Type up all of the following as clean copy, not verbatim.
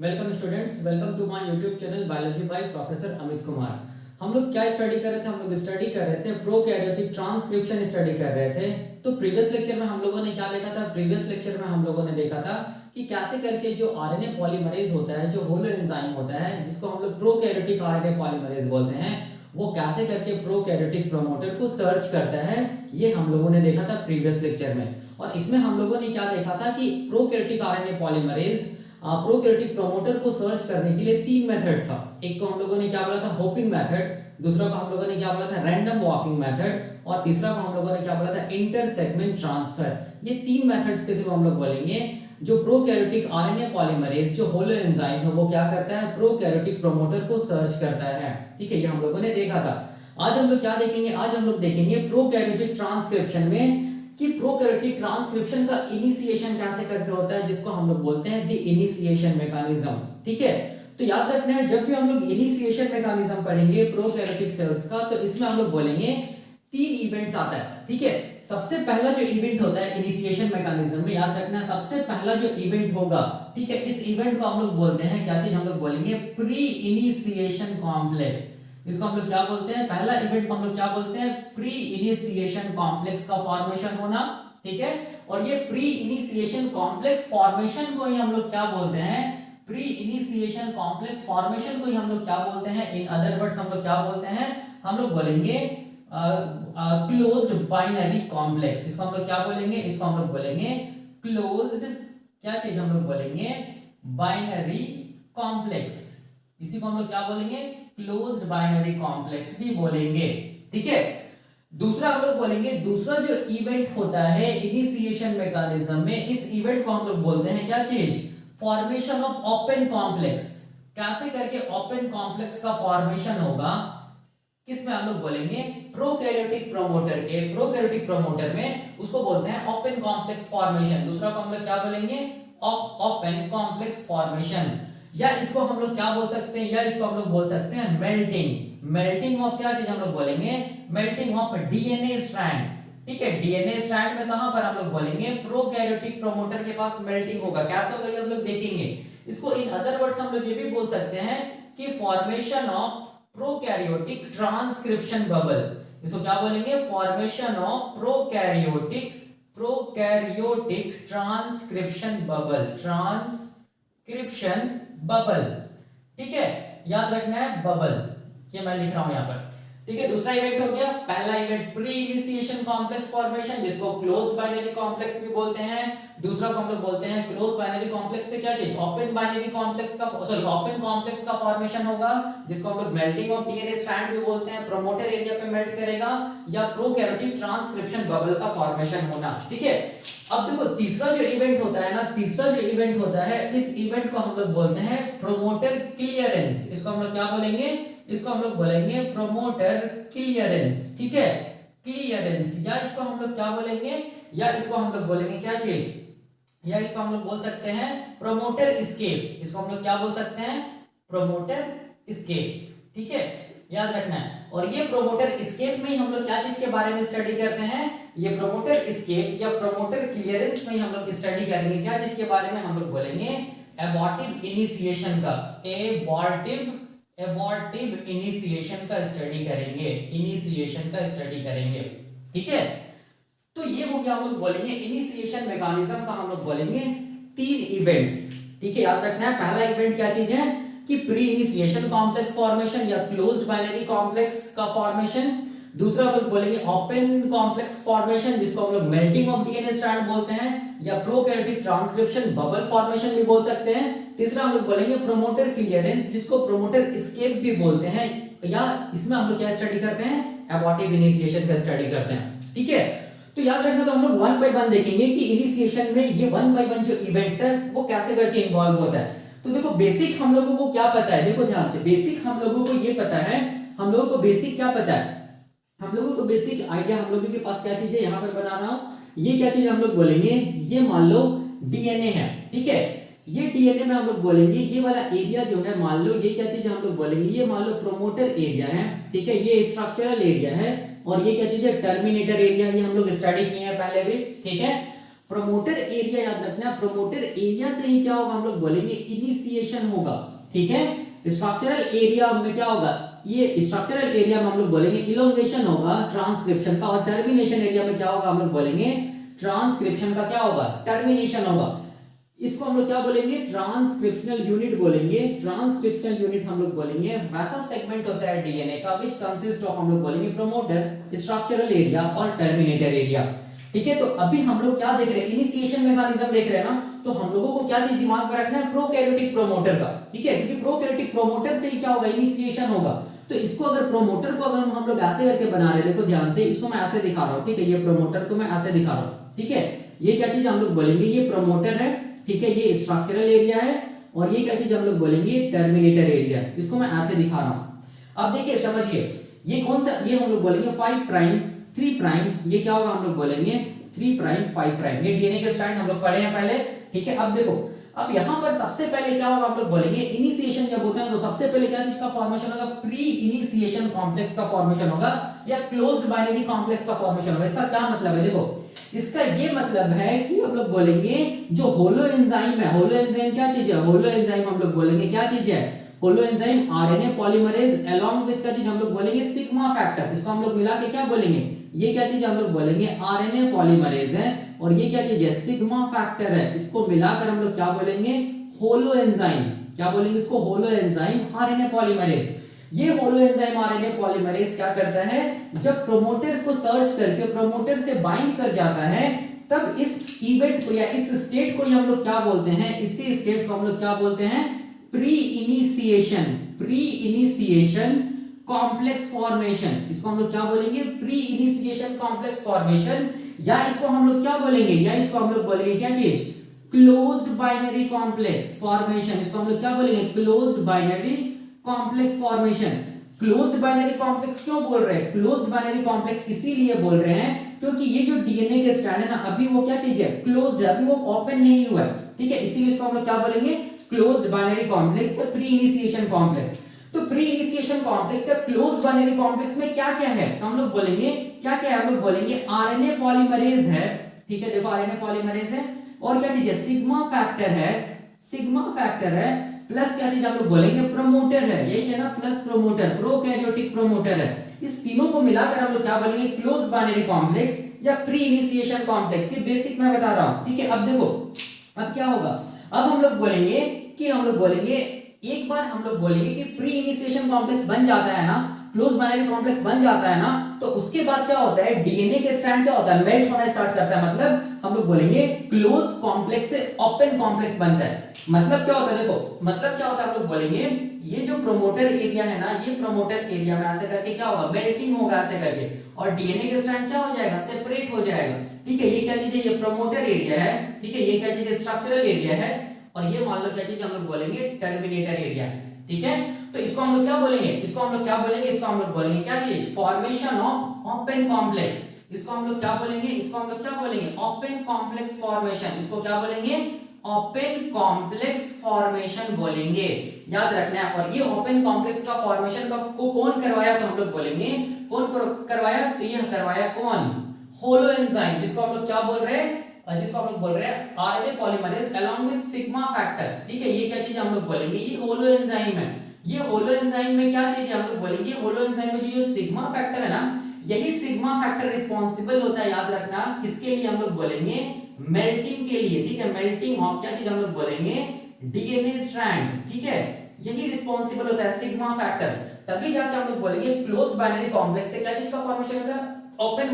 Welcome students, welcome to my YouTube channel biology by professor Amit Kumar. हम लोग क्या study कर रहे थे? हम लोग स्टडी कर रहे थे प्रोकैरियोटिक ट्रांसक्रिप्शन स्टडी कर रहे थे। तो प्रीवियस लेक्चर में हम लोगों ने क्या देखा था? प्रीवियस लेक्चर में हम लोगों ने देखा था कि कैसे करके जो आरएनए पॉलीमरेज होता है, जो होलो एंजाइम होता है, जिसको हम लोग प्रोकैरियोटिक आरएनए पॉलीमरेज बोलते हैं, वो कैसे करके प्रोकैरियोटिक प्रमोटर को सर्च करता है, ये हम लोगों ने देखा था प्रीवियस लेक्चर में। और इसमें हम लोगों ने क्या देखा था कि prokaryotic RNA polymerase prokaryotic promoter को सर्च करने के लिए तीन मेथड था। एक को हम लोगों ने क्या बोला था? होपिंग मेथड, दूसरा को हम लोगों ने क्या बोला था? रैंडम वॉकिंग मेथड, और तीसरा को हम लोगों ने क्या बोला था? Inter segment transfer. ये तीन मेथड्स के थ्रू हम लोग बोलेंगे जो प्रोकैरियोटिक आरएनए पॉलीमरेज, जो होलो एंजाइम है, वो क्या करता है? प्रोकैरियोटिक प्रमोटर को सर्च करता है। ठीक है, ये हम लोगों ने देखा था। आज हम लोग क्या देखेंगे? आज हम लोग देखेंगे प्रोकैरियोटिक ट्रांसक्रिप्शन में कि प्रोकैरियोटिक ट्रांसक्रिप्शन का इनिशिएशन कैसे करके होता है, जिसको हम लोग बोलते हैं द इनिशिएशन मैकेनिज्म। ठीक है, तो याद रखना है, जब भी हम लोग इनिशिएशन मैकेनिज्म पढ़ेंगे प्रोकैरियोटिक सेल्स का, तो इसमें हम लोग बोलेंगे तीन इवेंट्स आता है। ठीक है, सबसे पहला जो इवेंट होता है इनिशिएशन मैकेनिज्म में, याद रखना सबसे पहला जो इवेंट होगा, ठीक है, इस इवेंट को हम लोग बोलते हैं क्या चीज? हम लोग बोलेंगे प्री इनिशिएशन कॉम्प्लेक्स। इसको हम लोग क्या बोलते हैं? पहला इवेंट को हम लोग क्या बोलते हैं? प्री इनिशिएशन कॉम्प्लेक्स का फॉर्मेशन होना। ठीक है, और ये प्री इनिशिएशन कॉम्प्लेक्स फॉर्मेशन को ही हम लोग क्या बोलते हैं? प्री इनिशिएशन कॉम्प्लेक्स फॉर्मेशन को ही हम लोग क्या बोलते हैं? इन अदर वर्ड्स हम लोग क्या बोलते हैं? हम लोग बोलेंगे क्लोज्ड बाइनरी कॉम्प्लेक्स। इसको हम लोग क्या बोलेंगे? इसको हम लोग बोलेंगे क्लोज्ड, क्या चीज हम लोग बोलेंगे? Binary complex. इसी को हम लोग क्या बोलेंगे? क्लोज्ड बाइनरी कॉम्प्लेक्स भी बोलेंगे। ठीक है, दूसरा हम लोग बोलेंगे, दूसरा जो इवेंट होता है इनिशिएशन मैकेनिज्म में, इस इवेंट को हम लोग बोलते हैं क्या चीज? Formation of open complex. कैसे करके ओपन कॉम्प्लेक्स का फॉर्मेशन होगा, किसमें हम लोग बोलेंगे? प्रोकैरियोटिक प्रमोटर के, प्रोकैरियोटिक प्रमोटर में उसको बोलते हैं ओपन कॉम्प्लेक्स फॉर्मेशन। दूसरा को हम लोग क्या बोलेंगे? ओपन कॉम्प्लेक्स फॉर्मेशन, या इसको हम लोग क्या बोल सकते हैं? या इसको हम लोग बोल सकते हैं मेल्टिंग। मेल्टिंग ऑफ क्या चीज हम लोग बोलेंगे? Melting of DNA strand. ठीक है, डीएनए स्ट्रैंड में कहां पर हम लोग बोलेंगे? प्रोकैरियोटिक प्रमोटर के पास मेल्टिंग होगा। कैसे होगा ये हम लोग देखेंगे। इसको इन अदर वर्ड्स हम लोग ये भी बोल सकते हैं कि formation of prokaryotic transcription bubble. इसको क्या बोलेंगे? Formation of prokaryotic transcription bubble, transcription bubble. ठीक है, याद रखना है बबल, ये मैं लिख रहा हूं यहां पर। ठीक है, दूसरा इवेंट हो गया। पहला event pre initiation complex formation, जिसको क्लोज्ड बाइनरी कॉम्प्लेक्स भी बोलते हैं। दूसरा को हम लोग बोलते हैं क्लोज्ड बाइनरी कॉम्प्लेक्स से क्या चीज? ओपन बाइनरी कॉम्प्लेक्स का, सॉरी, ओपन कॉम्प्लेक्स का फॉर्मेशन होगा, जिसको हम लोग मेल्टिंग ऑफ डीएनए स्ट्रैंड भी बोलते हैं। प्रमोटर एरिया पे मेल्ट करेगा, या प्रोकैरियोटिक ट्रांसक्रिप्शन बबल का फॉर्मेशन होना। ठीक है, अब देखो तीसरा जो इवेंट होता है ना, तीसरा जो इवेंट होता है, इस इवेंट को हम लोग बोलते हैं प्रमोटर क्लियरेंस। इसको हम लोग क्या बोलेंगे? इसको हम लोग बोलेंगे प्रमोटर क्लियरेंस। ठीक है, क्लियरेंस, या इसको हम लोग क्या बोलेंगे? या इसको हम लोग बोलेंगे क्या चीज? या इसको हम लोग बोल सकते हैं प्रमोटर एस्केप। इसको हम लोग क्या बोल सकते हैं? Promoter escape. ठीक है, याद रखना है। और ये प्रमोटर एस्केप में ही हम लोग क्या चीज के बारे में स्टडी करते हैं? ये प्रमोटर एस्केप या प्रमोटर क्लियरेंस में ही हम लोग स्टडी करेंगे क्या चीज के बारे में? हम लोग बोलेंगे एबॉर्टिव इनिशिएशन का, एबॉर्टिव इनिशिएशन का स्टडी करेंगे, इनिशिएशन का स्टडी करेंगे। ठीक है, तो ये हो गया, हम लोग बोलेंगे इनिशिएशन मैकेनिज्म का हम लोग बोलेंगे तीन इवेंट्स। ठीक है, याद रखना है। पहला इवेंट क्या चीज है? कि प्री इनिशिएशन कॉम्प्लेक्स फॉर्मेशन या क्लोज्ड बाइनरी कॉम्प्लेक्स का फॉर्मेशन। दूसरा हम लोग बोलेंगे ओपन कॉम्प्लेक्स फॉर्मेशन, जिसको हम लोग मेल्टिंग ऑफ डीएनए स्ट्रैंड बोलते हैं, या प्रोकैरियोटिक ट्रांसक्रिप्शन बबल फॉर्मेशन भी बोल सकते हैं। तीसरा हम लोग बोलेंगे प्रमोटर क्लियरेंस, जिसको प्रमोटर एस्केप भी बोलते हैं, या इसमें हम लोग क्या स्टडी करते हैं? एबॉर्टिव इनिशिएशन का स्टडी करते हैं। ठीक है, तो याद रखना, तो हम लोग वन बाय वन देखेंगे कि इनिशिएशन में ये वन बाय वन जो इवेंट्स है वो कैसे करके इन्वॉल्व होता है। तो देखो बेसिक हम लोगों को क्या पता है? देखो ध्यान से, बेसिक हम लोगों को ये पता है, हम लोगों को बेसिक क्या पता है? हम लोगों को बेसिक आइडिया, हम लोगों के पास क्या चीज है, यहां पर बना रहा हूं। ये क्या चीज हम लोग बोलेंगे? ये मान लो डीएनए है। ठीक है, ये डीएनए में हम लोग बोलेंगे ये वाला एरिया जो है, मान लो ये क्या चीज हम लोग बोलेंगे? ये मान लो प्रोमोटर एरिया है। ठीक है, ये स्ट्रक्चरल एरिया है, और ये क्या चीज है? Terminator area. ये हम लोग स्टडी किए हैं पहले भी। ठीक है, प्रोमोटर एरिया याद रखना, प्रोमोटर एरिया से ही क्या होगा हम लोग बोलेंगे इनिशिएशन होगा, ठीक है। स्ट्रक्चरल एरिया में क्या होगा, ये स्ट्रक्चरल एरिया में हम लोग बोलेंगे इलोंगेशन होगा ट्रांसक्रिप्शन का, और टर्मिनेशन एरिया में क्या होगा हम लोग बोलेंगे ट्रांसक्रिप्शन का क्या होगा, टर्मिनेशन होगा। इसको हम लोग क्या बोलेंगे, ट्रांसक्रिप्शनल यूनिट बोलेंगे, ट्रांसक्रिप्शनल यूनिट हम लोग बोलेंगे। वैसा सेगमेंट होता है डीएनए का विच कंसिस्ट ऑफ, हम लोग बोलेंगे प्रोमोटर, स्ट्रक्चरल एरिया और टर्मिनेटर एरिया, ठीक है। तो अभी हम लोग क्या देख रहे हैं, इनिशिएशन मैकेनिज्म देख रहे हैं ना, तो हम लोगों को क्या चीज दिमाग में रखना है, प्रोकैरियोटिक प्रोमोटर का, ठीक है, क्योंकि प्रोकैरियोटिक प्रोमोटर से ही क्या होगा, इनिशिएशन होगा। तो इसको अगर प्रोमोटर को अगर हम लोग ऐसे करके बना रहे हैं, देखो ध्यान से, इसको मैं ऐसे दिखा रहा हूं, ठीक है, ये प्रोमोटर को मैं ऐसे दिखा रहा हूं, ठीक है। ये क्या चीज हम लोग बोलेंगे, ये प्रोमोटर है, ठीक है, ये स्ट्रक्चरल एरिया है, और ये क्या चीज हम लोग बोलेंगे टर्मिनेटर एरिया। इसको मैं ऐसे दिखा रहा हूं। अब देखिए समझिए, ये कौन सा, ये हम लोग बोलेंगे 5 प्राइम 3 प्राइम, ये क्या होगा हम लोग बोलेंगे 3 प्राइम 5 प्राइम, ये डीएनए के स्ट्रैंड हम लोग पढ़े हैं पहले, ठीक है। अब देखो, अब यहां पर सबसे पहले क्या होगा हम लोग बोलेंगे, इनिशिएशन जब होता है तो सबसे पहले क्या चीज का फॉर्मेशन होगा, प्री इनिशिएशन कॉम्प्लेक्स का फॉर्मेशन होगा, या क्लोज्ड बाइनरी कॉम्प्लेक्स का फॉर्मेशन होगा। इसका क्या मतलब है, देखो इसका ये मतलब है कि हम लोग बोलेंगे जो होलो एंजाइम है, होलो एंजाइम क्या चीज है, होलो एंजाइम हम लोग बोलेंगे क्या चीज है, holo enzyme RNA polymerase along with का चीज हम लोग बोलेंगे सिग्मा फैक्टर, इसको हम लोग मिला के क्या बोलेंगे, ये क्या चीज हम लोग बोलेंगे आरएनए पॉलीमरेज है, और ये क्या चीज है सिग्मा फैक्टर है, इसको मिलाकर हम लोग क्या बोलेंगे होलो एंजाइम, क्या बोलेंगे इसको होलो एंजाइम आरएनए पॉलीमरेज। ये होलो एंजाइम आरएनए पॉलीमरेज क्या करता है, जब प्रोमोटर को सर्च करके प्रोमोटर से बाइंड कर जाता है, तब इस इवेंट को या इस स्टेट को हम लोग क्या बोलते हैं, इसी स्टेट को हम लोग क्या बोलते हैं प्री इनिशिएशन कॉम्प्लेक्स फॉर्मेशन। इसको हम लोग क्या बोलेंगे प्री इनिशिएशन कॉम्प्लेक्स फॉर्मेशन, या इसको हम लोग क्या बोलेंगे, या इसको हम लोग बोलेंगे क्या चीज क्लोज्ड बाइनरी कॉम्प्लेक्स फॉर्मेशन। इसको हम लोग क्या बोलेंगे closed binary complex formation. Closed binary complex क्यों बोल रहे हैं, क्लोज्ड बाइनरी कॉम्प्लेक्स इसीलिए बोल रहे हैं क्योंकि ये जो डीएनए के स्ट्रैंड है ना, अभी वो क्या चीज है क्लोज्ड है, अभी वो ओपन नहीं हुआ है, ठीक है, इसीलिए इसको हम लोग क्या बोलेंगे क्लोज्ड बाइनरी कॉम्प्लेक्स या प्री इनिशिएशन कॉम्प्लेक्स। तो प्री इनिशिएशन कॉम्प्लेक्स या क्लोज्ड बाइनरी कॉम्प्लेक्स में क्या क्या है, तो हम लोग बोलेंगे क्या क्या है, हम लोग बोलेंगे आरएनए पॉलीमरेज है, ठीक है, देखो आरएनए पॉलीमरेज है, और क्या चीज है सिग्मा फैक्टर है, प्लस क्या चीज हम लोग बोलेंगे प्रमोटर है, यही है ना प्लस प्रमोटर, प्रोकैरियोटिक प्रमोटर है। इस तीनों को मिलाकर हम लोग क्या बोलेंगे क्लोज्ड बाइनरी कॉम्प्लेक्स या प्री इनिशिएशन कॉम्प्लेक्स। ये बेसिक मैं बता रहा हूं, ठीक है। अब देखो अब क्या होगा, अब हम लोग बोलेंगे कि हम लोग बोलेंगे एक बार हम लोग बोलेंगे कि प्री इनिशिएशन कॉम्प्लेक्स बन जाता है ना, क्लोज बाइनरी कॉम्प्लेक्स बन जाता है ना, तो उसके बाद क्या होता है डीएनए के स्ट्रैंड क्या होता है मेल्ट होना स्टार्ट करता है, मतलब हम लोग बोलेंगे क्लोज कॉम्प्लेक्स से ओपन कॉम्प्लेक्स बनता है। मतलब क्या होता है, देखो मतलब क्या होता है, हम लोग बोलेंगे ये जो प्रोमोटर एरिया है ना, ये प्रोमोटर एरिया में ऐसे करके क्या होगा मेल्टिंग होगा ऐसे करके, और डीएनए के स्ट्रैंड क्या हो जाएगा सेपरेट हो जाएगा, ठीक है। ये क्या चीज है, ये प्रोमोटर एरिया है, ठीक है, ये क्या चीज है स्ट्रक्चरल एरिया है, और ये मान लो क्या चीज हम लोग बोलेंगे टर्मिनेटर एरिया, ठीक है। तो इसको हम लोग क्या बोलेंगे, इसको हम लोग क्या बोलेंगे, इसको हम लोग बोलेंगे क्या चीज फॉर्मेशन ऑफ ओपन कॉम्प्लेक्स। इसको हम लोग क्या बोलेंगे, इसको हम लोग क्या बोलेंगे ओपन कॉम्प्लेक्स फॉर्मेशन। इसको क्या बोलेंगे ओपन कॉम्प्लेक्स फॉर्मेशन बोलेंगे, याद रखना है। और ये ओपन कॉम्प्लेक्स का फॉर्मेशन को कौन करवाया, तो हम लोग बोलेंगे कौन करवाया, तो ये करवाया कौन होलो एंजाइम, जिसको हम लोग क्या बोल रहे हैं, जिसको हम लोग बोल रहे हैं RNA polymerase along with sigma factor, ठीक है। ये क्या चीज हम लोग बोलेंगे ये होलो एंजाइम है। ये होलो एंजाइम में क्या चीज है हम लोग बोलेंगे, होलो एंजाइम में जो सिग्मा फैक्टर है ना, यही सिग्मा फैक्टर रिस्पांसिबल होता है, याद रखना किसके लिए, हम लोग बोलेंगे मेल्टिंग के लिए, ठीक है, मेल्टिंग ऑफ क्या चीज हम लोग बोलेंगे डीएनए स्ट्रैंड, ठीक है, यही रिस्पांसिबल होता है सिग्मा फैक्टर। तभी जाके हम लोग बोलेंगे क्लोज बाइनरी कॉम्प्लेक्स से क्या चीज का फॉर्मेशन होता है ओपन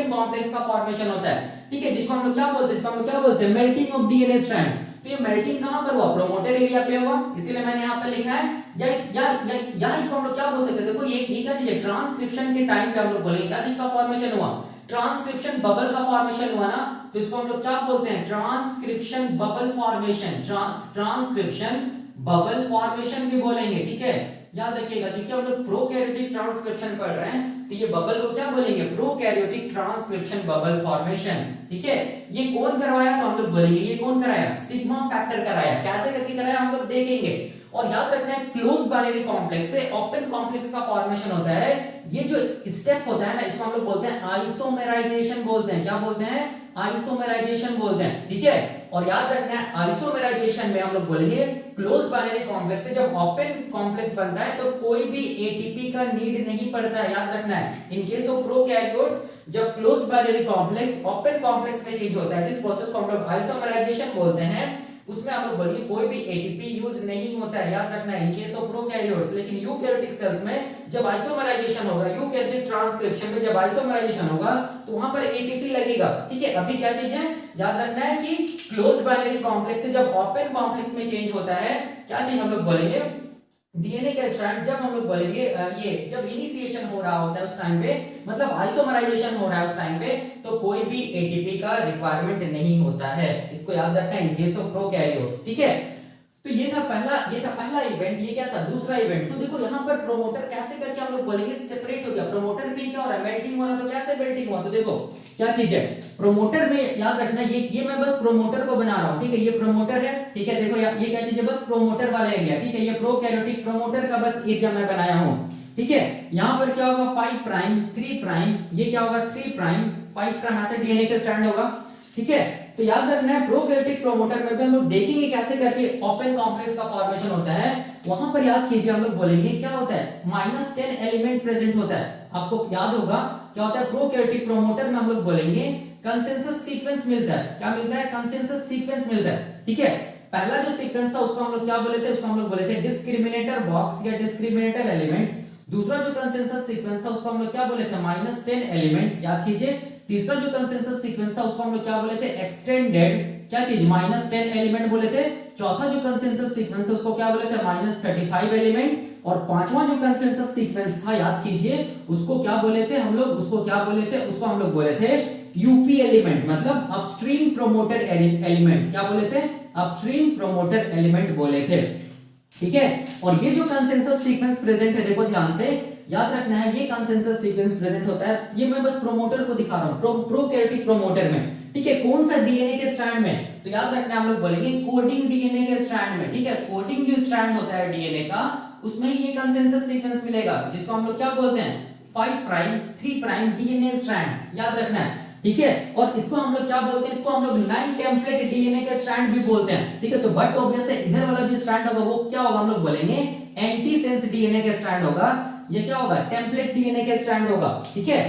कॉम्प्लेक्स का फॉर्मेशन होता है, ठीक है, जिसको हम लोग क्या बोलते हैं, इसको हम लोग क्या बोलते हैं मेल्टिंग ऑफ डीएनए स्ट्रैंड। तो ये मेल्टिंग कहां पर हुआ प्रोमोटर एरिया पे हुआ, इसीलिए मैंने यहां पे लिखा है, या इसको हम लोग क्या बोल सकते हैं, देखो ये क्या चीज है ट्रांसक्रिप्शन के टाइम पे हम लोग बोलेंगे क्या चीज का फॉर्मेशन हुआ, ट्रांसक्रिप्शन बबल का फॉर्मेशन हुआ ना, तो इसको हम लोग क्या बोलते हैं transcription bubble formation, transcription bubble formation भी बोलेंगे, ठीक है, याद रखिएगा। क्योंकि हम लोग प्रोकैरियोटिक ट्रांसक्रिप्शन पढ़ रहे हैं, तो ये बबल को क्या बोलेंगे प्रोकैरियोटिक ट्रांसक्रिप्शन बबल फॉर्मेशन, ठीक है। ये कौन करवाया, तो हम लोग बोलेंगे ये कौन कराया सिग्मा फैक्टर कराया। कैसे करके कराया हम लोग देखेंगे, और याद रखना है क्लोज बाइनरी कॉम्प्लेक्स से ओपन कॉम्प्लेक्स का फॉर्मेशन होता है। ये जो स्टेप होता है ना, इसको हम लोग बोलते हैं आइसोमेराइजेशन बोलते हैं। क्या बोलते हैं? आइसोमेराइजेशन बोलते हैं, ठीक है। और याद रखना है आइसोमेराइजेशन में हम लोग बोलेंगे क्लोज बाइनरी कॉम्प्लेक्स से जब ओपन कॉम्प्लेक्स बनता है तो कोई भी एटीपी का नीड नहीं पड़ता है, याद रखना है। इन केस ऑफ प्रोकैरियोट्स जब close binary complex open complex में चेंज होता है, जिस प्रोसेस को हम लोग आइसोमेराइजेशन बोलते हैं, उसमें हम लोग बोलेंगे कोई भी एटीपी यूज नहीं होता है, याद रखना है। In case of prokaryotes. लेकिन यूकैरियोटिक सेल्स में जब आइसोमेराइजेशन होगा, यूकैरियोटिक ट्रांसक्रिप्शन में जब आइसोमेराइजेशन होगा तो वहां पर एटीपी लगेगा, ठीक है। अभी क्या चीज है याद रखना है कि क्लोज्ड बाइनरी कॉम्प्लेक्स से जब ओपन कॉम्प्लेक्स में चेंज होता है, क्या चीज हम लोग बोलेंगे? डीएनए का स्ट्रैंड। जब हम लोग बोलेंगे ये जब इनिशिएशन हो रहा होता है उस टाइम पे, मतलब आइसोमराइजेशन हो रहा है उस टाइम पे, तो कोई भी एटीपी का रिक्वायरमेंट नहीं होता है। इसको याद रखना है इन केस ऑफ प्रोकैरियोट्स, ठीक है। तो ये था पहला इवेंट। ये क्या था? दूसरा इवेंट। तो देखो यहाँ पर प्रोमोटर कैसे करके हम लोग बोलेंगे सेपरेट हो गया। प्रोमोटर में क्या हो रहा है? मेल्टिंग हो रहा है। तो कैसे मेल्टिंग हुआ? तो देखो क्या चीज है प्रोमोटर में, याद रखना ये मैं बस प्रोमोटर को बना रहा हूं, ठीक है। ये प्रोमोटर है, ठीक है। देखो ये क्या चीज है? बस प्रोमोटर वाला एरिया, ठीक है। ये प्रोकैरियोटिक प्रोमोटर का बस एरिया मैं बनाया हूं, ठीक है। यहाँ पर क्या होगा? 5 प्राइम 3 प्राइम, ये क्या होगा? 3 प्राइम 5 प्राइम, ऐसे डीएनए का स्ट्रैंड होगा, ठीक है। तो याद रखना है प्रोकैरियोटिक प्रोमोटर में भी हम लोग देखेंगे कैसे करके ओपन कॉम्प्लेक्स का फॉर्मेशन होता है। वहां पर याद कीजिए हम लोग बोलेंगे क्या होता है? -10 एलिमेंट प्रेजेंट होता है। आपको याद होगा क्या होता है? प्रोकैरियोटिक प्रोमोटर में हम लोग बोलेंगे कंसेंसस सीक्वेंस मिलता है। क्या मिलता है? कंसेंसस सीक्वेंस मिलता है, ठीक है। पहला जो सीक्वेंस था उसको हम लोग क्या बोले थे? उसको हम लोग बोले थे डिस्क्रिमिनेटर बॉक्स या डिस्क्रिमिनेटर एलिमेंट। दूसरा जो कंसेंसस सीक्वेंस था उसको हम लोग क्या बोले थे? -10 एलिमेंट, याद कीजिए। तीसरा जो कंसेंसस सीक्वेंस था उसको हम लोग क्या बोले थे? एक्सटेंडेड, क्या चीज? -10 एलिमेंट बोले थे। चौथा जो कंसेंसस सीक्वेंस था उसको क्या बोले थे? -35 एलिमेंट। और पांचवा जो कंसेंसस सीक्वेंस था याद कीजिए उसको क्या बोले थे हम लोग? उसको क्या बोले थे? उसको हम लोग बोले थे यूपी एलिमेंट, मतलब अपस्ट्रीम प्रोमोटर एलिमेंट। क्या बोले थे? अपस्ट्रीम प्रोमोटर एलिमेंट बोले थे, ठीक है। और ये जो कंसेंसस सीक्वेंस प्रेजेंट है, देखो ध्यान से याद रखना है, ये कंसेंसस सीक्वेंस प्रेजेंट होता है। ये मैं बस प्रोमोटर को दिखा रहा हूं, प्रोकैरियोटिक प्रोमोटर में, ठीक है। कौन सा? डीएनए के स्ट्रैंड में। तो याद रखना है हम लोग बोलेंगे कोडिंग डीएनए के स्ट्रैंड में, ठीक है। कोडिंग जो स्ट्रैंड होता है डीएनए का, उसमें ये कंसेंसस सीक्वेंस मिलेगा, जिसको हम लोग क्या बोलते हैं? 5 प्राइम 3 प्राइम डीएनए स्ट्रैंड, याद रखना है, ठीक है। और इसको हम लोग क्या बोलते हैं? इसको हम लोग 9 टेम्पलेट डीएनए के स्ट्रैंड भी बोलते हैं, ठीक है। तो बट ऑब्वियस है इधर वाला जो स्ट्रैंड होगा वो क्या होगा? हम लोग बोलेंगे एंटीसेंस डीएनए के स्ट्रैंड होगा। ये क्या होगा? टेम्पलेट डीएनए के स्ट्रैंड होगा, ठीक है।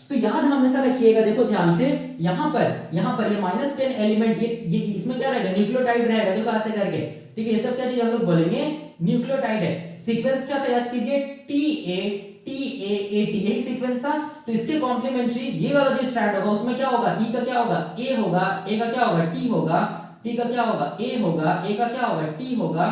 तो याद हमेशा रखिएगा, देखो ध्यान से, यहाँ पर ये -10 एलिमेंट, ये इसमें क्या रहेगा? न्यूक्लियोटाइड रहेगा, देखो ऐसे करके, ठीक है। ये सब क्या चीज हम लोग बोलेंगे? न्यूक्लियोटाइड है। सीक्वेंस क्या था? याद कीजिए TAAT, यही सीक्वेंस था। तो इसके कॉम्प्लीमेंट्री ये वाला जो स्ट्रैंड होगा उसमें क्या होगा? T का क्या होगा? A होगा, A का क्या होगा? T होगा, T का क्या होगा? A होगा, A का क्या होगा? T होगा,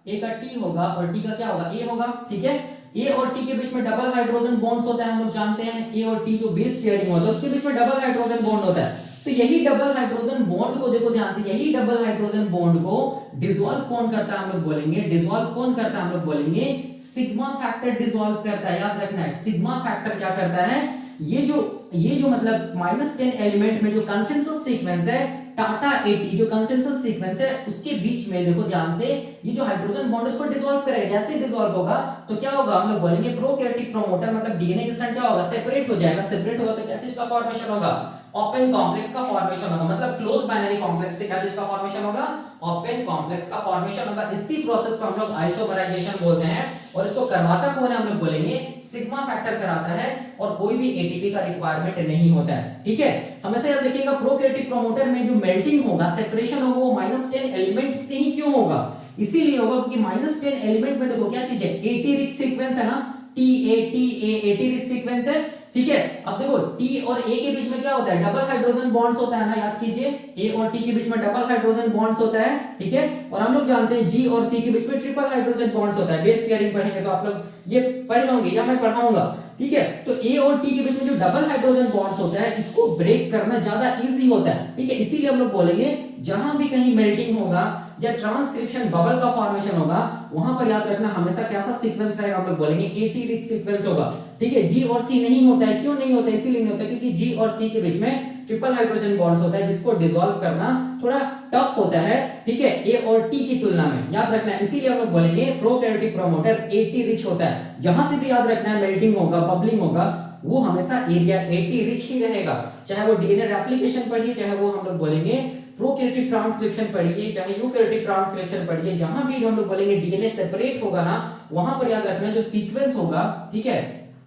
A का T होगा, और T का क्या होगा? A होगा, ठीक है। A और T के बीच में डबल हाइड्रोजन बॉन्ड्स होता है, हम लोग जानते हैं। A और T जो बेस पेयरिंग होता है उसके बीच में डबल हाइड्रोजन बॉन्ड होता है। तो यही डबल हाइड्रोजन बॉन्ड को, देखो ध्यान से, यही डबल हाइड्रोजन बॉन्ड को डिसॉल्व कौन करता है? हम लोग बोलेंगे डिसॉल्व कौन करता है? हम लोग बोलेंगे सिग्मा फैक्टर डिसॉल्व करता है, याद रखना है। सिग्मा फैक्टर क्या करता है? ये जो मतलब -10 एलिमेंट में जो कंसेंसस सीक्वेंस है टाटा 80, जो कंसेंसस सीक्वेंस है उसके बीच में देखो ध्यान से, ये जो हाइड्रोजन बॉन्ड उसको डिसॉल्व करेगा। जैसे डिसॉल्व होगा तो क्या होगा? हम लोग बोलेंगे प्रोकैरियोटिक प्रोमोटर, मतलब डीएनए के स्ट्रैंड क्या होगा? सेपरेट हो जाएगा। सेपरेट होगा तो क्या चीज का फॉर्मेशन होगा? ओपन कॉम्प्लेक्स का फॉर्मेशन होगा। मतलब क्लोज बाइनरी कॉम्प्लेक्स से क्या चीज का फॉर्मेशन होगा? ओपन कॉम्प्लेक्स का फॉर्मेशन होगा। इसी प्रोसेस को हम लोग आइसोमराइजेशन बोलते हैं। और इसको करवाता कौन है? हम लोग बोलेंगे सिग्मा फैक्टर कराता है, और कोई भी एटीपी का रिक्वायरमेंट नहीं होता है, ठीक है। हमेशा याद रखिएगा प्रोकैरियोटिक प्रोमोटर में जो मेल्टिंग होगा, सेपरेशन होगा, वो -10 एलिमेंट से ही क्यों होगा? इसीलिए होगा क्योंकि -10 एलिमेंट में देखो क्या चीज है? एटी रिच सीक्वेंस है ना, एटी रिच सीक्वेंस है, ठीक है। अब देखो T और A के बीच में क्या होता है? डबल हाइड्रोजन बॉन्ड्स होता है ना, याद कीजिए। A और T के बीच में डबल हाइड्रोजन बॉन्ड्स होता है, ठीक है। और हम लोग जानते हैं G और C के बीच में ट्रिपल हाइड्रोजन बॉन्ड्स होता है। बेस पेयरिंग पढ़ेंगे तो आप लोग ये पढ़े होंगे या मैं पढ़ाऊंगा, ठीक है। तो A और T के बीच में जो डबल हाइड्रोजन बॉन्ड्स होता है इसको ब्रेक करना ज्यादा इजी होता है, ठीक है। इसीलिए हम लोग बोलेंगे जहां भी कहीं मेल्टिंग होगा या ट्रांसक्रिप्शन बबल का फॉर्मेशन होगा, वहां पर याद रखना हमेशा कैसा सीक्वेंस रहेगा? हम लोग बोलेंगे एटी रिच सीक्वेंस होगा, ठीक है। G और C नहीं होता है, क्यों नहीं होता है? इसीलिए नहीं होता क्योंकि G और C के बीच में ट्रिपल हाइड्रोजन बॉन्ड्स होता है, जिसको डिसॉल्व करना थोड़ा टफ होता है, ठीक है, ए और टी की तुलना में, याद रखना है। इसीलिए हम लोग बोलेंगे प्रोकैरियोटिक प्रमोटर एटी रिच होता है। जहां से भी याद रखना है मेल्टिंग होगा, बबलिंग होगा, वो हमेशा एरिया एटी रिच ही रहेगा। चाहे वो डीएनए रेप्लिकेशन पढ़िए, चाहे वो हम लोग बोलेंगे प्रोकैरियोटिक ट्रांसक्रिप्शन पढ़िए, चाहे यूकैरियोटिक ट्रांसक्रिप्शन पढ़िए, जहां भी हम लोग बोलेंगे डीएनए सेपरेट होगा ना, वहां पर याद रखना जो सीक्वेंस होगा, ठीक है,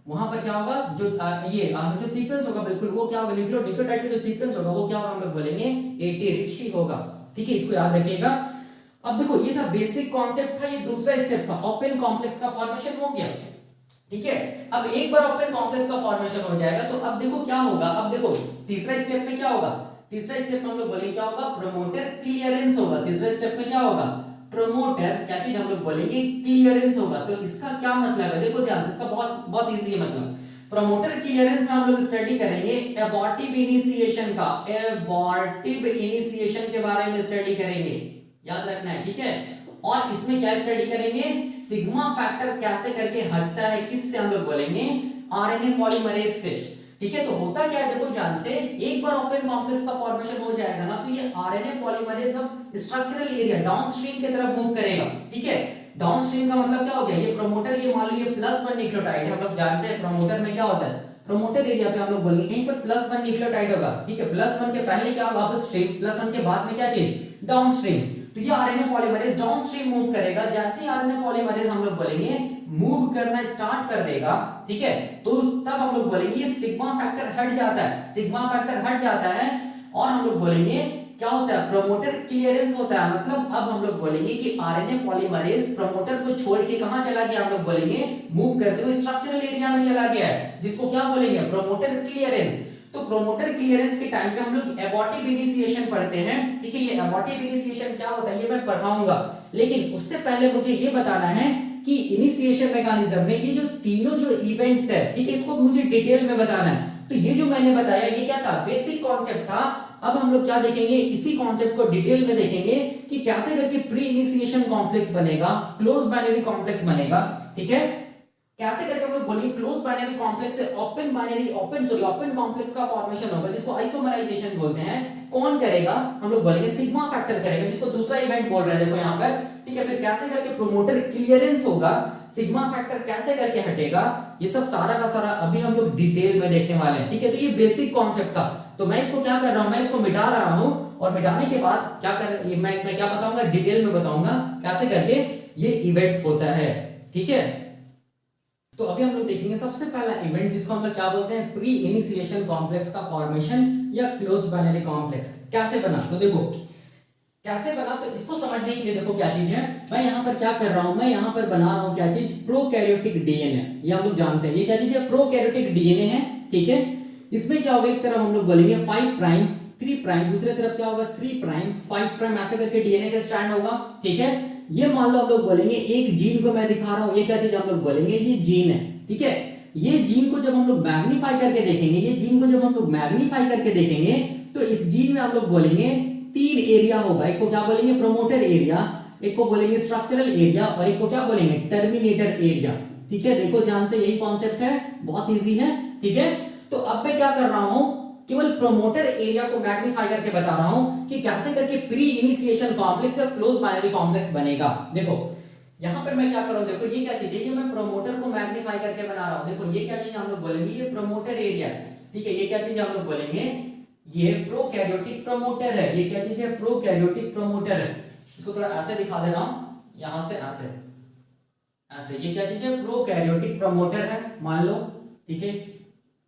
वहां पर क्या होगा, जो जो सीक्वेंस होगा बिल्कुल वो क्या होगा, न्यूक्लियोटाइड का जो सीक्वेंस होगा वो क्या होगा, हम लोग बोलेंगे एटी रिच ही होगा, ठीक है, इसको याद रखिएगा। अब देखो ये था बेसिक कॉन्सेप्ट था, ये दूसरा स्टेप था, ओपन कॉम्प्लेक्स का फॉर्मेशन हो गया, ठीक है। अब एक बार ओपन कॉम्प्लेक्स का फॉर्मेशन हो जाएगा तो अब देखो क्या होगा, अब देखो तीसरा स्टेप में क्या होगा, तीसरा स्टेप में हम लोग बोलेंगे क्या होगा, प्रमोटर क्लियरेंस होगा। तीसरे स्टेप में क्या होगा, प्रमोटर क्या चीज हम लोग बोलेंगे, क्लियरेंस होगा। तो इसका क्या मतलब है, देखो ध्यान से, इसका बहुत बहुत इजी है मतलब। प्रमोटर क्लियरेंस में हम लोग स्टडी करेंगे एबॉर्टिव इनिशिएशन का, एबॉर्टिव इनिशिएशन के बारे में स्टडी करेंगे, याद रखना है, ठीक है। और इसमें क्या स्टडी करेंगे, सिग्मा फैक्टर कैसे करके हटता है, किससे हम लोग बोलेंगे, आरएनए पॉलीमरेज से, ठीक है। तो होता क्या है, देखो ध्यान से, एक बार ओपन कॉम्प्लेक्स का फॉर्मेशन हो जाएगा ना, तो ये आरएनए पॉलीमरेज अब स्ट्रक्चरल एरिया डाउनस्ट्रीम की तरफ मूव करेगा, ठीक है। डाउनस्ट्रीम का मतलब क्या हो गया, ये प्रमोटर, ये मान लो ये +1 न्यूक्लियोटाइड है, हम लोग जानते हैं प्रमोटर में क्या होता है, प्रमोटर एरिया पे हम लोग बोलेंगे कहीं पर +1 न्यूक्लियोटाइड होगा, ठीक है। +1 के पहले क्या होगा, अपस्ट्रीम, +1 के बाद में क्या चीज, डाउनस्ट्रीम। तो ये आरएनए पॉलीमरेज डाउनस्ट्रीम मूव करेगा। जैसे ही आरएनए पॉलीमरेज हम लोग बोलेंगे मूव करना स्टार्ट कर देगा, ठीक है, तो तब हम लोग बोलेंगे ये सिग्मा फैक्टर हट जाता है, सिग्मा फैक्टर हट जाता है, और हम लोग बोलेंगे क्या होता है, प्रमोटर क्लियरेंस होता है। मतलब अब हम लोग बोलेंगे कि आरएनए पॉलीमरेज प्रमोटर को छोड़ के कहां चला गया, हम लोग बोलेंगे मूव करते हुए स्ट्रक्चरल एरिया में चला गया है, जिसको क्या बोलेंगे, प्रमोटर क्लियरेंस। तो प्रोमोटर क्लियरेंस के टाइम पे हम लोग एबॉर्टिव इनिशिएशन पढ़ते हैं, ठीक है। ये एबॉर्टिव इनिशिएशन क्या होता है ये मैं पढ़ाऊंगा, लेकिन उससे पहले मुझे ये बताना है कि इनिशिएशन मैकेनिज्म में ये जो तीनों जो इवेंट्स है, ठीक है, इसको मुझे डिटेल में बताना है। तो ये जो मैंने बताया ये क्या था, बेसिक कॉन्सेप्ट था। अब हम लोग क्या देखेंगे, इसी कॉन्सेप्ट को डिटेल में देखेंगे कि कैसे करके प्री इनिशिएशन कॉम्प्लेक्स बनेगा, क्लोज बाइनरी कॉम्प्लेक्स बनेगा, ठीक है। कैसे करके हम लोग बोलेंगे क्लोज बाइनरी कॉम्प्लेक्स से ओपन कॉम्प्लेक्स का फॉर्मेशन होगा, जिसको आइसोमराइजेशन बोलते हैं। कौन करेगा, हम लोग बोलेंगे सिग्मा फैक्टर करेगा, जिसको दूसरा इवेंट बोल रहे हैं, देखो यहाँ पर, ठीक है। फिर कैसे करके प्रोमोटर क्लियरेंस होगा, सिग्मा फैक्टर कैसे करके हटेगा, ये सब सारा का सारा अभी हम लोग डिटेल में देखने वाले हैं, ठीक है। तो ये बेसिक कॉन्सेप्ट था। तो मैं इसको क्या कर रहा हूं, मैं इसको मिटा रहा हूं, और मिटाने के बाद क्या कर, ये मैं क्या बताऊंगा, डिटेल में बताऊंगा कैसे करके ये इवेंट्स होता है, ठीक है। तो अभी हम लोग देखेंगे सबसे पहला इवेंट, जिसको हम लोग क्या बोलते हैं, प्री इनिशिएशन कॉम्प्लेक्स का फॉर्मेशन या क्लोज बाइनरी कॉम्प्लेक्स कैसे बना। तो देखो कैसे बना, तो इसको समझने के लिए देखो क्या चीज है, मैं यहाँ पर क्या कर रहा हूं, मैं यहाँ पर बना रहा हूं क्या चीज, प्रोकैरियोटिक डीएनए। ये हम लोग जानते हैं ये क्या चीज है, प्रोकैरियोटिक डीएनए है, ठीक है। इसमें क्या होगा, एक तरफ हम लोग बोलेंगे 5 प्राइम 3 प्राइम, दूसरी तरफ क्या होगा 3 प्राइम 5 प्राइम, ऐसे करके डीएनए का स्ट्रैंड होगा, ठीक है। ये मान लो हम लोग बोलेंगे एक जीन को मैं दिखा रहा हूं, ये क्या चीज हम लोग बोलेंगे, ये जीन है, ठीक है। ये जीन को जब हम लोग मैग्नीफाई करके देखेंगे, ये जीन को जब हम लोग मैग्नीफाई करके देखेंगे, तो इस जीन में हम लोग बोलेंगे 3 एरिया होगा। एक को क्या बोलेंगे, प्रोमोटर एरिया, एक को बोलेंगे स्ट्रक्चरल एरिया, और एक को क्या बोलेंगे, टर्मिनेटर एरिया, ठीक है। देखो ध्यान से, यही कॉन्सेप्ट है, बहुत इजी है, ठीक है। तो अब मैं क्या कर रहा हूं, केवल प्रोमोटर एरिया को मैग्नीफाई करके बता रहा हूं कि कैसे करके प्री इनिशिएशन कॉम्प्लेक्स या क्लोज बाइनरी कॉम्प्लेक्स बनेगा। देखो यहां पर मैं क्या कर रहा हूं, देखो ये क्या चीज है, ये मैं प्रोमोटर को मैग्नीफाई करके बना रहा हूं। देखो ये क्या चीज हम लोग बोलेंगे, ये प्रोमोटर एरिया है, ठीक है। ये क्या चीज हम लोग बोलेंगे, ये प्रोकैरियोटिक प्रमोटर है। ये क्या चीज है, प्रोकैरियोटिक प्रमोटर है। इसको थोड़ा ऐसे दिखा दे रहा हूं, यहां से ऐसे ऐसे, ये क्या चीज है, प्रोकैरियोटिक प्रमोटर है, मान लो, ठीक है।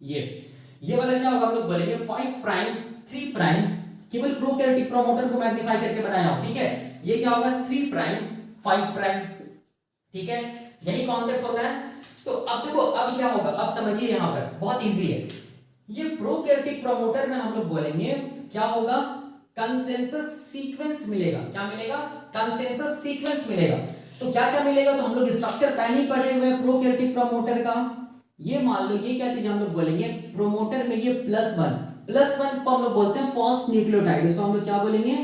ये वाला क्या होगा, हम लोग बोलेंगे 5 प्राइम 3 प्राइम, केवल प्रोकैरियोटिक प्रमोटर को मैग्नीफाई करके बनाया हो, ठीक है। ये क्या होगा 3 प्राइम 5 प्राइम, ठीक है। यही कॉन्सेप्ट होता है। तो अब देखो अब क्या होगा, अब समझिए, यहां पर बहुत इजी है। ये प्रोकैरियोटिक प्रमोटर में हम लोग बोलेंगे क्या होगा, कंसेंसस सीक्वेंस मिलेगा। क्या मिलेगा, कंसेंसस सीक्वेंस मिलेगा। तो क्या क्या मिलेगा, तो हम लोग स्ट्रक्चर पहले ही पढ़े हुए हैं प्रोकैरियोटिक प्रमोटर का। ये मान लो ये क्या चीज हम लोग बोलेंगे, प्रोमोटर में ये +1 को हम लोग बोलते हैं फर्स्ट न्यूक्लियोटाइड। इसको हम लोग क्या बोलेंगे,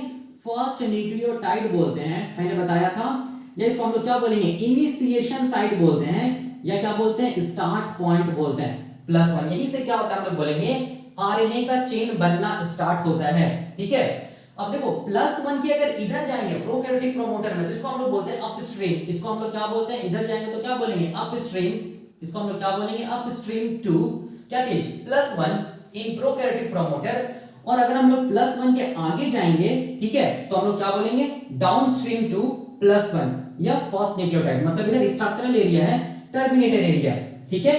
फर्स्ट न्यूक्लियोटाइड बोलते हैं, मैंने बताया था। या इसको हम लोग क्या बोलेंगे, इनिशिएशन साइट बोलते हैं, या क्या बोलते हैं, स्टार्ट पॉइंट बोलते हैं, +1। यही से क्या होता है, हम लोग बोलेंगे आरएनए का चेन बनना स्टार्ट होता है, ठीक है। अब देखो +1 के अगर इधर जाएंगे प्रोकैरियोटिक प्रोमोटर में तो इसको हम लोग बोलते हैं अपस्ट्रीम, इसको हम लोग क्या बोलते हैं, इधर जाएंगे तो क्या बोलेंगे अपस्ट्रीम, इसको हम लोग क्या बोलेंगे अपस्ट्रीम टू क्या चीज +1 इन प्रोकैरियोटिक प्रोमोटर। और अगर हम लोग +1 के आगे जाएंगे ठीक है तो हम लोग क्या बोलेंगे डाउनस्ट्रीम टू +1 या फर्स्ट न्यूक्लियोटाइड, मतलब इधर स्ट्रक्चरल एरिया है टर्मिनेटेड एरिया, ठीक है।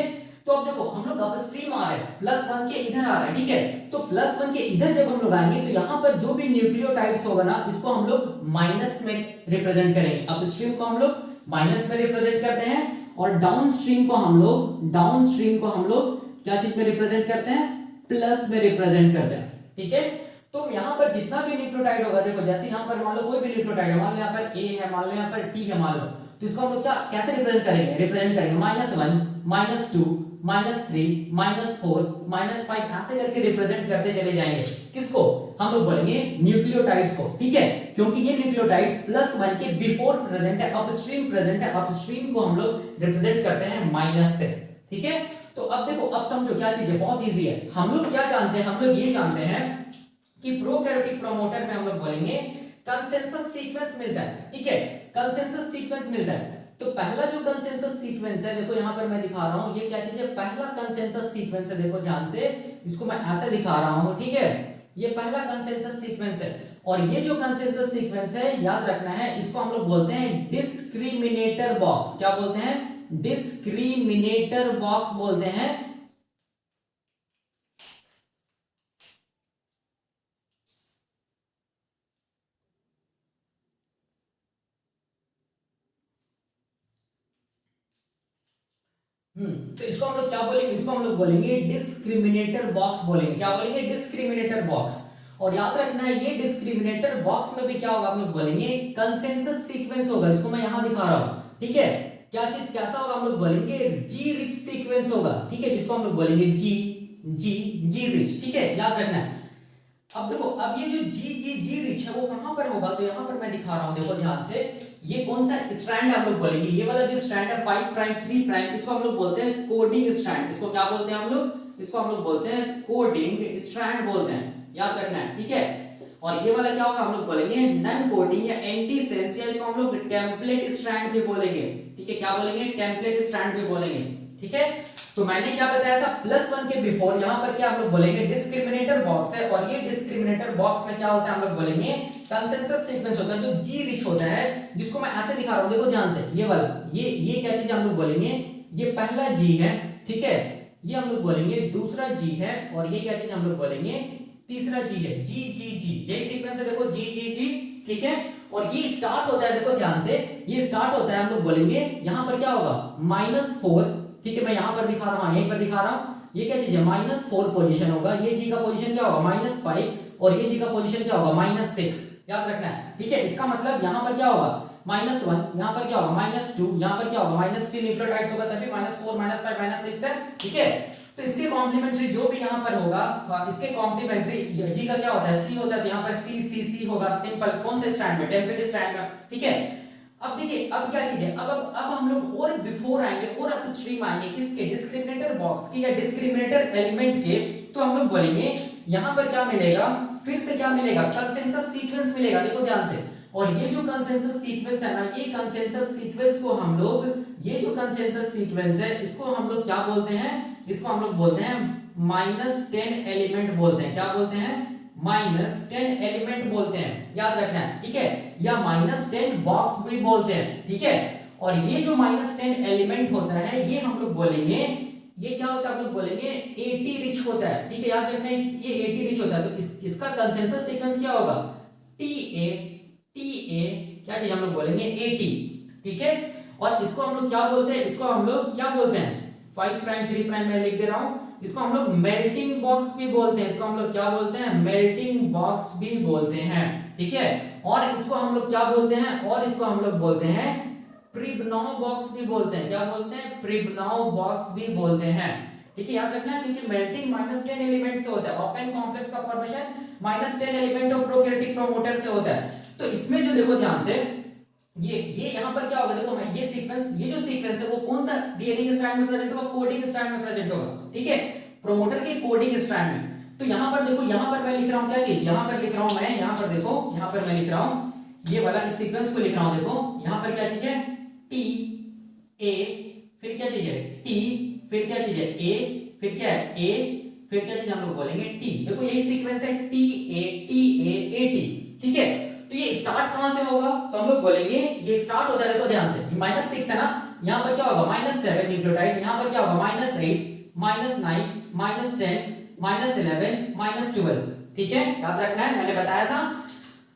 तो अब देखो हम लोग अपस्ट्रीम आ रहे हैं +1 के इधर आ रहे हैं, ठीक है। तो +1 के इधर जब हम लोग आएंगे तो यहाँ पर जो भी न्यूक्लियोटाइड्स होगा ना इसको हम लोग माइनस में रिप्रेजेंट करेंगे, अपस्ट्रीम को हम लोग माइनस में रिप्रेजेंट करते हैं और डाउनस्ट्रीम को हम लोग क्या चीज में रिप्रेजेंट करते हैं, प्लस में रिप्रेजेंट करते हैं, ठीक है। तो यहाँ पर जितना भी न्यूक्लियोटाइड होगा देखो जैसे यहाँ पर मान लो कोई भी न्यूक्लियोटाइड है, मान लो यहाँ पर A है, मान लो यहाँ पर T है, मान लो तो इसको हम लोग क्या कैसे रिप्रेजेंट करेंगे, -1 -2 -3 -4 -5 ऐसे करके रिप्रेजेंट करते चले जाएंगे, किसको हम लोग बोलेंगे न्यूक्लियोटाइड्स को, ठीक है। क्योंकि ये न्यूक्लियोटाइड्स +1 के बिफोर प्रेजेंट है, अपस्ट्रीम को हम लोग रिप्रेजेंट करते हैं माइनस से, ठीक है। तो अब देखो अब समझो क्या चीज है, बहुत इजी है। हम लोग क्या जानते हैं, हम लोग ये जानते हैं कि प्रोकैरियोटिक प्रोमोटर में हम लोग बोलेंगे कंसेंसस सीक्वेंस मिलता है, ठीक है, कंसेंसस सीक्वेंस मिलता है। तो पहला जो कंसेंसस सीक्वेंस है देखो यहाँ पर मैं दिखा रहा हूँ, ये क्या चीज है, पहला कंसेंसस सीक्वेंस है, देखो ध्यान से इसको मैं ऐसे दिखा रहा हूँ, ठीक है। ये पहला कंसेंसस सीक्वेंस है और ये जो कंसेंसस सीक्वेंस है याद रखना है इसको हम लोग बोलते हैं डिस्क्रिमिनेटर बॉक्स, क्या बोलते हैं, डिस्क्रिमिनेटर बॉक्स बोलते हैं। तो इसको हम लोग क्या बोलेंगे, इसको हम लोग बोलेंगे डिस्क्रिमिनेटर बॉक्स बोलेंगे, क्या बोलेंगे डिस्क्रिमिनेटर बॉक्स। और याद रखना है ये डिस्क्रिमिनेटर बॉक्स में भी क्या होगा हम लोग बोलेंगे कंसेंसस सीक्वेंस होगा, इसको मैं यहां दिखा रहा हूं, ठीक है। क्या चीज कैसा होगा हम लोग बोलेंगे जी रिच सीक्वेंस होगा, ठीक है, जिसको हम लोग बोलेंगे जी रिच, ठीक है, याद रखना है। अब देखो अब ये जो जी रिच है वो कहां पर होगा, तो यहां पर मैं दिखा रहा हूं, देखो ध्यान से ये कौन सा स्ट्रैंड है हम लोग बोलेंगे, ये वाला जो स्ट्रैंड है 5 प्राइम 3 प्राइम इसको हम लोग बोलते हैं कोडिंग स्ट्रैंड, इसको क्या बोलते हैं हम लोग, इसको हम लोग बोलते हैं कोडिंग स्ट्रैंड बोलते हैं, याद रखना है, ठीक है। और ये वाला क्या होगा हम लोग बोलेंगे नन कोडिंग या एंटी सेंस, या इसको हम लोग टेम्पलेट स्ट्रैंड भी बोलेंगे, ठीक है, क्या बोलेंगे टेम्पलेट स्ट्रैंड भी बोलेंगे, ठीक है। तो मैंने क्या बताया था +1 के बिफोर यहाँ पर क्या हम लोग बोलेंगे डिस्क्रिमिनेटर बॉक्स है और ये डिस्क्रिमिनेटर बॉक्स में क्या होता है हम लोग बोलेंगे कंसेंसस सीक्वेंस होता है जो जी रिच होता है, जिसको मैं ऐसे दिखा रहा हूँ, देखो ध्यान से ये वाला ये क्या चीज हम लोग बोलेंगे, ये पहला जी है, ठीक है, ये हम लोग बोलेंगे दूसरा जी है और ये क्या चीज हम लोग बोलेंगे तीसरा जी है, जी यही सीक्वेंस है, देखो जी, ठीक है। और ये स्टार्ट होता है, देखो ध्यान से ये स्टार्ट होता है हम लोग बोलेंगे यहाँ पर क्या होगा -4, ठीक है, मैं यहां पर दिखा रहा हूं, यहीं पर दिखा रहा हूं, ये क्या चीज है -4 पोजीशन होगा, ये जी का पोजीशन क्या होगा -5 और ये जी का पोजीशन क्या होगा -6, याद रखना है, ठीक है। इसका मतलब यहां पर क्या होगा -1, यहां पर क्या होगा -2, यहां पर क्या होगा -3 न्यूक्लियोटाइड्स होगा तभी -4 -5 -6 है, ठीक है। तो इसके कॉम्प्लीमेंट्री जो भी यहां पर होगा इसके कॉम्प्लीमेंट्री जी का क्या होता है C होता है, तो यहां पर C होगा, सिंपल, कौन से स्ट्रैंड में टेम्पलेट स्ट्रैंड में, ठीक है। अब देखिए अब क्या चीज है, अब हम लोग और बिफोर आएंगे और अपस्ट्रीम आएंगे किसके डिस्क्रिमिनेटर बॉक्स की या डिस्क्रिमिनेटर एलिमेंट के, तो हम लोग बोलेंगे यहां पर क्या मिलेगा, फिर से क्या मिलेगा कंसेंसस सीक्वेंस मिलेगा, देखो ध्यान से। और ये जो कंसेंसस सीक्वेंस है ना, ये कंसेंसस सीक्वेंस को हम लोग, ये जो कंसेंसस सीक्वेंस है इसको हम लोग क्या बोलते हैं, इसको हम लोग बोलते हैं -10 एलिमेंट बोलते हैं, क्या बोलते हैं -10 एलिमेंट बोलते हैं, याद रखना है, ठीक है, या -10 बॉक्स भी बोलते हैं, ठीक है। और ये जो -10 एलिमेंट होता है ये हम लोग बोलेंगे, ये क्या होता है हम लोग बोलेंगे 80 रिच होता है, ठीक है, याद रखना है ये 80 रिच होता है। तो इसका कंसेंसस सीक्वेंस क्या होगा TA क्या चीज हम लोग बोलेंगे 80, ठीक है। और इसको हम लोग क्या बोलते हैं, इसको हम लोग क्या बोलते हैं 5 प्राइम 3 प्राइम मैं लिख दे रहा हूं, इसको हम लोग मेल्टिंग बॉक्स भी बोलते हैं, इसको हम लोग क्या बोलते हैं मेल्टिंग बॉक्स भी बोलते हैं, ठीक है। और इसको हम लोग क्या बोलते हैं, और इसको हम लोग बोलते हैं प्रिबनाउ बॉक्स भी बोलते हैं, क्या बोलते हैं प्रिबनाउ बॉक्स भी बोलते हैं, ठीक है, याद रखना है। क्योंकि मेल्टिंग -10 एलिमेंट से होता है, ओपन कॉम्प्लेक्स का formation -10 element of prokaryotic promoter से होता है। तो इसमें जो देखो ध्यान से ये यहां पर क्या होगा, देखो मैं ये सीक्वेंस, ये जो सीक्वेंस है वो कौन सा डीएनए के स्ट्रैंड में प्रेजेंट होगा, कोडिंग स्ट्रैंड में प्रेजेंट होगा, ठीक है, प्रोमोटर के कोडिंग स्ट्रैंड में। तो यहाँ पर देखो, यहाँ पर मैं लिख रहा हूँ क्या चीज, यहाँ पर लिख रहा हूँ मैं, यहाँ पर देखो, यहाँ पर मैं लिख रहा हूँ ये वाला, इस सीक्वेंस को लिख रहा हूँ। देखो यहाँ पर क्या चीज है, टी ए, फिर क्या चीज है टी, फिर क्या चीज है ए, फिर क्या है ए, फिर क्या चीज हम लोग बोलेंगे टी। देखो यही सीक्वेंस है, टी ए ए टी, ठीक है। तो ये स्टार्ट कहां से होगा, तो हम लोग बोलेंगे ये स्टार्ट होता है, देखो ध्यान से, -6 है ना, यहाँ पर क्या होगा -7 न्यूक्लियोटाइड, यहाँ पर क्या होगा -8 -9 -10 -11 -12, ठीक है, याद रखना है, मैंने बताया था।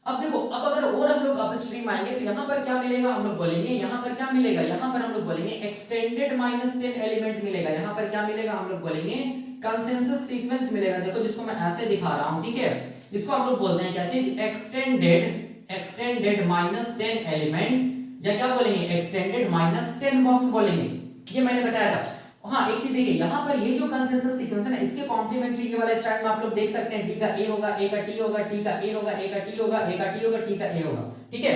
अब देखो, अब अगर और हम लोग अपस्ट्रीम आएंगे तो यहाँ पर क्या मिलेगा, हम लोग बोलेंगे यहाँ पर क्या मिलेगा, यहाँ पर हम लोग बोलेंगे एक्सटेंडेड -10 एलिमेंट मिलेगा। यहाँ पर क्या मिलेगा, हम लोग बोलेंगे कंसेंसस सीक्वेंस मिलेगा। देखो जिसको मैं ऐसे दिखा रहा हूँ, ठीक है, इसको हम लोग बोलते हैं क्या चीज, एक्सटेंडेड -10 एलिमेंट, या क्या बोलेंगे एक्सटेंडेड -10 बॉक्स बोलेंगे। ये मैंने बताया था। हाँ एक चीज देखिए, यहाँ पर ये जो कंसेंसस सीक्वेंस है ना, इसके कॉम्प्लीमेंट्री ये वाला स्टाइल में आप लोग देख सकते हैं, टी का ए होगा, ए का टी होगा, टी का ए होगा, ए का टी होगा, ए का टी होगा, टी का ए होगा, ठीक है।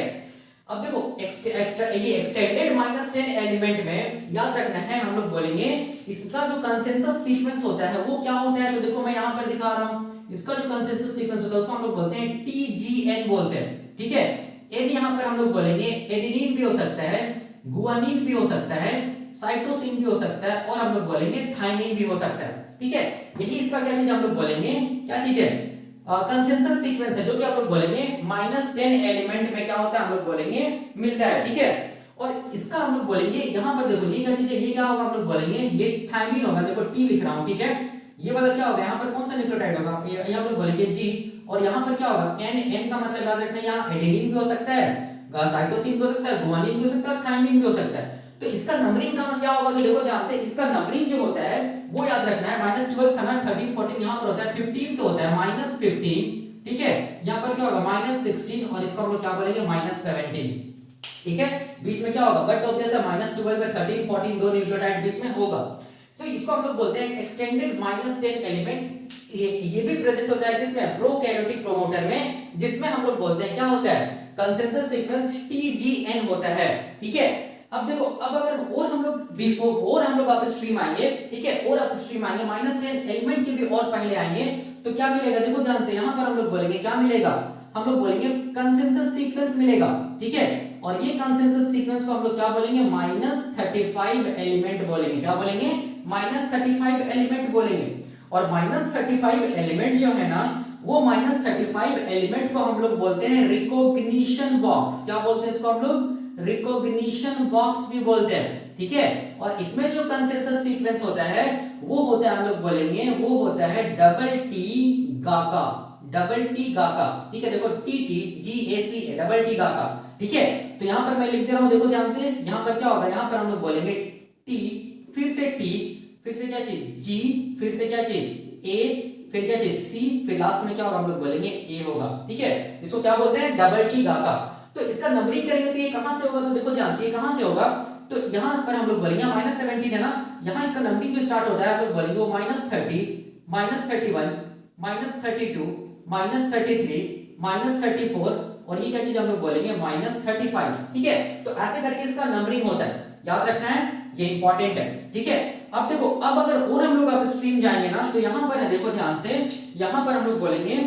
अब देखो ये एक्सटेंडेड -10 एलिमेंट में याद रखना है, हम लोग बोलेंगे इसका जो कंसेंसस सीक्वेंस होता है वो क्या होता है। तो देखो मैं यहाँ पर दिखा रहा हूँ, इसका जो कंसेंसस सीक्वेंस होता है उसको हम लोग बोलते हैं TGN बोलते हैं, ठीक है। एड यहाँ पर हम लोग बोलेंगे एडेनिन भी हो सकता है, गुआनिन भी हो सकता है, साइटोसिन भी हो सकता है, और हम लोग बोलेंगे थाइमिन भी हो सकता है, ठीक है। यही इसका क्या चीज हम लोग बोलेंगे, क्या चीज है, कंसेंसस सीक्वेंस है, जो कि आप लोग बोलेंगे -10 एलिमेंट में क्या होता है, हम लोग बोलेंगे मिलता है, ठीक है। और इसका हम लोग बोलेंगे, यहाँ पर देखो ये क्या चीज है, ये क्या होगा, हम लोग बोलेंगे ये थाइमिन होगा। देखो टी लिख रहा हूँ, ठीक है, ये वाला क्या होगा, यहाँ पर कौन सा न्यूक्लियोटाइड होगा, ये हम लोग बोलेंगे जी, और यहाँ पर क्या होगा एन का मतलब याद रखना, यहाँ एडेनिन भी हो सकता है, साइटोसिन भी हो सकता है, गुआनिन भी हो सकता है, थाइमिन भी हो सकता है। तो इसका नंबरिंग का क्या होगा, तो देखो ध्यान से, इसका नंबरिंग जो होता है वो याद रखना है, -12 था ना, 13 14 यहाँ पर होता है, 15 से होता है -15, ठीक है। यहाँ पर क्या होगा -16, और इसको हम लोग क्या बोलेंगे -17, ठीक है। बीच में क्या होगा, बट ऑब्वियस है -12 में 13 14 दो न्यूक्लियोटाइड बीच में होगा। तो इसको हम लोग बोलते हैं एक्सटेंडेड -10 एलिमेंट। ये भी प्रेजेंट होता है किसमें, प्रोकैरियोटिक प्रोमोटर में, जिसमें हम लोग बोलते हैं क्या होता है, कंसेंसस सीक्वेंस TGN होता है, ठीक है। अब देखो, अब अगर और हम लोग अपस्ट्रीम आएंगे, ठीक है, और अपस्ट्रीम आएंगे, -10 एलिमेंट के भी और पहले आएंगे, तो क्या मिलेगा, देखो ध्यान से, यहाँ पर हम लोग बोलेंगे क्या मिलेगा, हम लोग बोलेंगे कंसेंसस सीक्वेंस मिलेगा, ठीक है। और ये कंसेंसस सीक्वेंस को हम लोग क्या बोलेंगे, -35 एलिमेंट बोलेंगे, क्या बोलेंगे, -35 एलिमेंट बोलेंगे। और -35 एलिमेंट जो है ना, वो -35 एलिमेंट को हम लोग बोलते हैं रिकॉग्निशन बॉक्स। क्या बोलते हैं इसको हम लोग, रिकॉग्निशन बॉक्स भी बोलते हैं, ठीक है। और इसमें जो कंसेंसस सीक्वेंस होता है वो होता है, हम लोग बोलेंगे वो होता है डबल टी गाका, ठीक है। देखो TTGACA, डबल टी गाका, ठीक है। तो यहाँ पर मैं लिख दे रहा हूँ, देखो ध्यान से, यहाँ पर क्या होगा, यहाँ पर हम लोग बोलेंगे टी, फिर से टी, फिर से क्या चीज जी, फिर से क्या चीज ए, फिर क्या चीज सी, फिर लास्ट में क्या होगा, हम लोग बोलेंगे ए होगा, ठीक है। इसको क्या बोलते हैं, डबल टी गाका। तो इसका नंबरिंग करेंगे तो ये कहां से होगा, तो देखो ध्यान से, ये कहां से होगा, तो यहाँ पर हम लोग बोलेंगे -17 है ना, यहाँ इसका नंबरिंग जो स्टार्ट होता है आप लोग बोलेंगे वो -30 -31 -32 -33 -34, और ये क्या चीज हम लोग बोलेंगे -35, ठीक है। तो ऐसे करके इसका नंबरिंग होता है, याद रखना है, ये इंपॉर्टेंट है, ठीक है। अब देखो, अब अगर और हम लोग अपस्ट्रीम जाएंगे ना, तो यहाँ पर है, देखो ध्यान से, यहाँ पर हम लोग बोलेंगे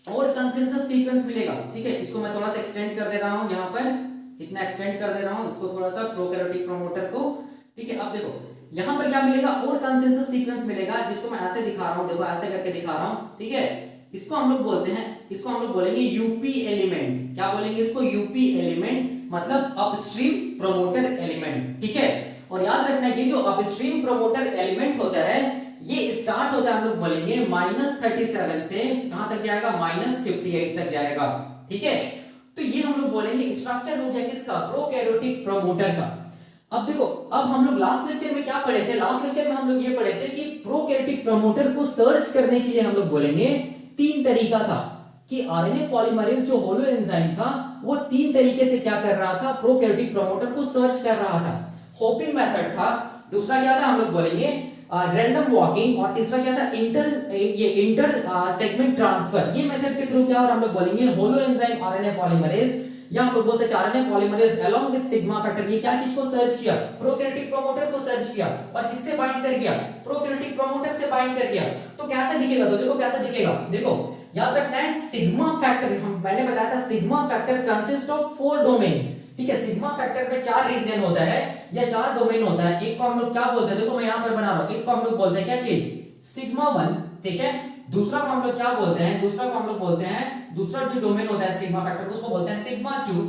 और कंसेंसस सीक्वेंस मिलेगा, ठीक है। इसको मैं थोड़ा सा एक्सटेंड कर दे रहा हूँ, यहाँ पर इतना एक्सटेंड कर दे रहा हूँ इसको थोड़ा सा, प्रोकैरियोटिक प्रोमोटर को, ठीक है। अब देखो यहाँ पर क्या मिलेगा, और कंसेंसस सीक्वेंस मिलेगा, जिसको मैं ऐसे दिखा रहा हूँ, देखो ऐसे करके दिखा रहा हूँ, ठीक है। इसको हम लोग बोलते हैं, इसको हम लोग बोलेंगे यूपी एलिमेंट। क्या बोलेंगे इसको, यूपी एलिमेंट, मतलब अपस्ट्रीम प्रोमोटर एलिमेंट, ठीक है। और याद रखना, ये जो अपस्ट्रीम प्रोमोटर एलिमेंट होता है ये स्टार्ट होता है, हम लोग बोलेंगे -37 से कहां तक जाएगा, -58 तक जाएगा, ठीक है। तो ये हम लोग बोलेंगे स्ट्रक्चर हो गया किसका, प्रोकैरियोटिक प्रोमोटर का। अब देखो, अब हम लोग लास्ट लेक्चर में क्या पढ़े थे, लास्ट लेक्चर में हम लोग ये पढ़े थे कि प्रोकैरियोटिक प्रोमोटर को सर्च करने के लिए हम लोग बोलेंगे 3 तरीका था, कि आरएनए पॉलीमरेज जो होलो एंजाइम था वो 3 तरीके से क्या कर रहा था, प्रोकैरियोटिक प्रोमोटर को सर्च कर रहा था। होपिंग मेथड था, दूसरा क्या था, हम लोग बोलेंगे रैंडम वॉकिंग, और तीसरा क्या था, इंटर सेगमेंट ट्रांसफर। ये मेथड के थ्रू क्या, और हम लोग बोलेंगे होलो एंजाइम आरएनए पॉलीमरेज या हम लोग बोल सकते हैं RNA polymerase along with sigma factor, ये क्या चीज को सर्च किया, प्रोकैरियोटिक प्रमोटर को सर्च किया और किससे बाइंड कर गया, प्रोकैरियोटिक प्रमोटर से बाइंड कर गया। तो कैसे दिखेगा, तो देखो कैसे दिखेगा, देखो याद रखना है सिग्मा फैक्टर, हम मैंने बताया था sigma factor consist of 4 domains, ठीक है। सिग्मा फैक्टर में 4 रीजन होता है या 4 डोमेन होता है। एक को हम लोग क्या बोलते हैं, देखो मैं यहां पर बना रहा हूं, एक को हम लोग बोलते हैं क्या चीज, सिग्मा 1, ठीक है। दूसरा को हम लोग क्या बोलते हैं, दूसरा को हम लोग बोलते हैं, दूसरा जो डोमेन होता है सिग्मा फैक्टर उसको बोलते हैं सिग्मा 2।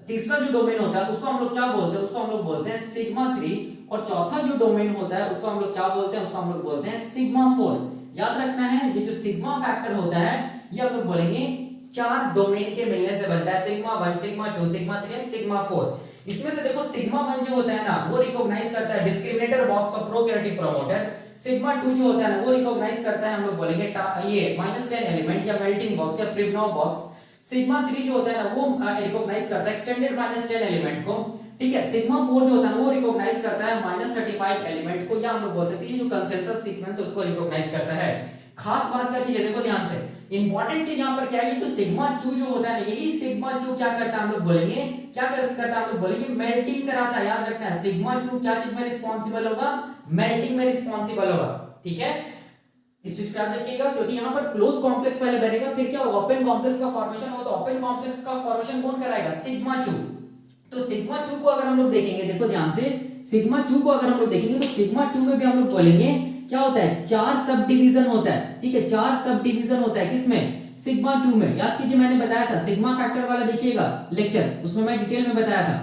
तीसरा जो डोमेन होता है उसको हम लोग क्या बोलते हैं, उसको हम लोग बोलते हैं सिग्मा 3। और चौथा जो डोमेन होता है उसको हम लोग क्या बोलते हैं, उसको हम लोग बोलते हैं सिग्मा 4। याद रखना है ये जो सिग्मा फैक्टर होता है ये हम लोग बोलेंगे 4 डोमेन के मिलने से बनता है, sigma 1, sigma 2, sigma 3 and sigma 4। इसमें से देखो सिग्मा 1 जो होता है ना वो रिकॉग्नाइज करता है discriminator box of prokaryotic promoter. Sigma 2 जो होता है ना वो रिकॉग्नाइज करता है हम लोग बोलेंगे ये -10 एलिमेंट या मेल्टिंग बॉक्स या प्रिवनोव बॉक्स। सिग्मा 3 जो होता है ना वो रिकॉग्नाइज करता है एक्सटेंडेड -10 एलिमेंट को, ठीक है। सिग्मा 4 जो होता है ना वो रिकॉग्नाइज करता है -35 एलिमेंट को, या हम लोग बोल सकते हैं जो कंसेंसस सीक्वेंस है उसको रिकॉग्नाइज करता है। खास बात क्या चीज है, देखो ध्यान से, इंपॉर्टेंट चीज यहां पर क्या है, ये जो सिग्मा 2 जो होता है ना यही सिग्मा 2 क्या करता है हम लोग बोलेंगे, क्या करता है हम लोग बोलेंगे मेल्टिंग कराता है। याद रखना है सिग्मा 2 क्या चीज में रिस्पांसिबल होगा, मेल्टिंग में रिस्पांसिबल होगा, ठीक है। इस चीज का याद रखिएगा क्योंकि यहां पर क्लोज कॉम्प्लेक्स पहले बनेगा फिर क्या होगा, ओपन कॉम्प्लेक्स का फॉर्मेशन होगा। तो ओपन कॉम्प्लेक्स का फॉर्मेशन कौन कराएगा, सिग्मा 2। तो सिग्मा 2 को अगर हम लोग देखेंगे, देखो ध्यान से, सिग्मा 2 को अगर हम लोग देखेंगे तो सिग्मा 2 में भी हम लोग बोलेंगे क्या होता है, 4 सब डिवीजन होता है, ठीक है। 4 सब डिवीजन होता है किसमें, सिग्मा 2 में। याद कीजिए मैंने बताया था सिग्मा फैक्टर वाला देखिएगा लेक्चर, उसमें मैं डिटेल में बताया था।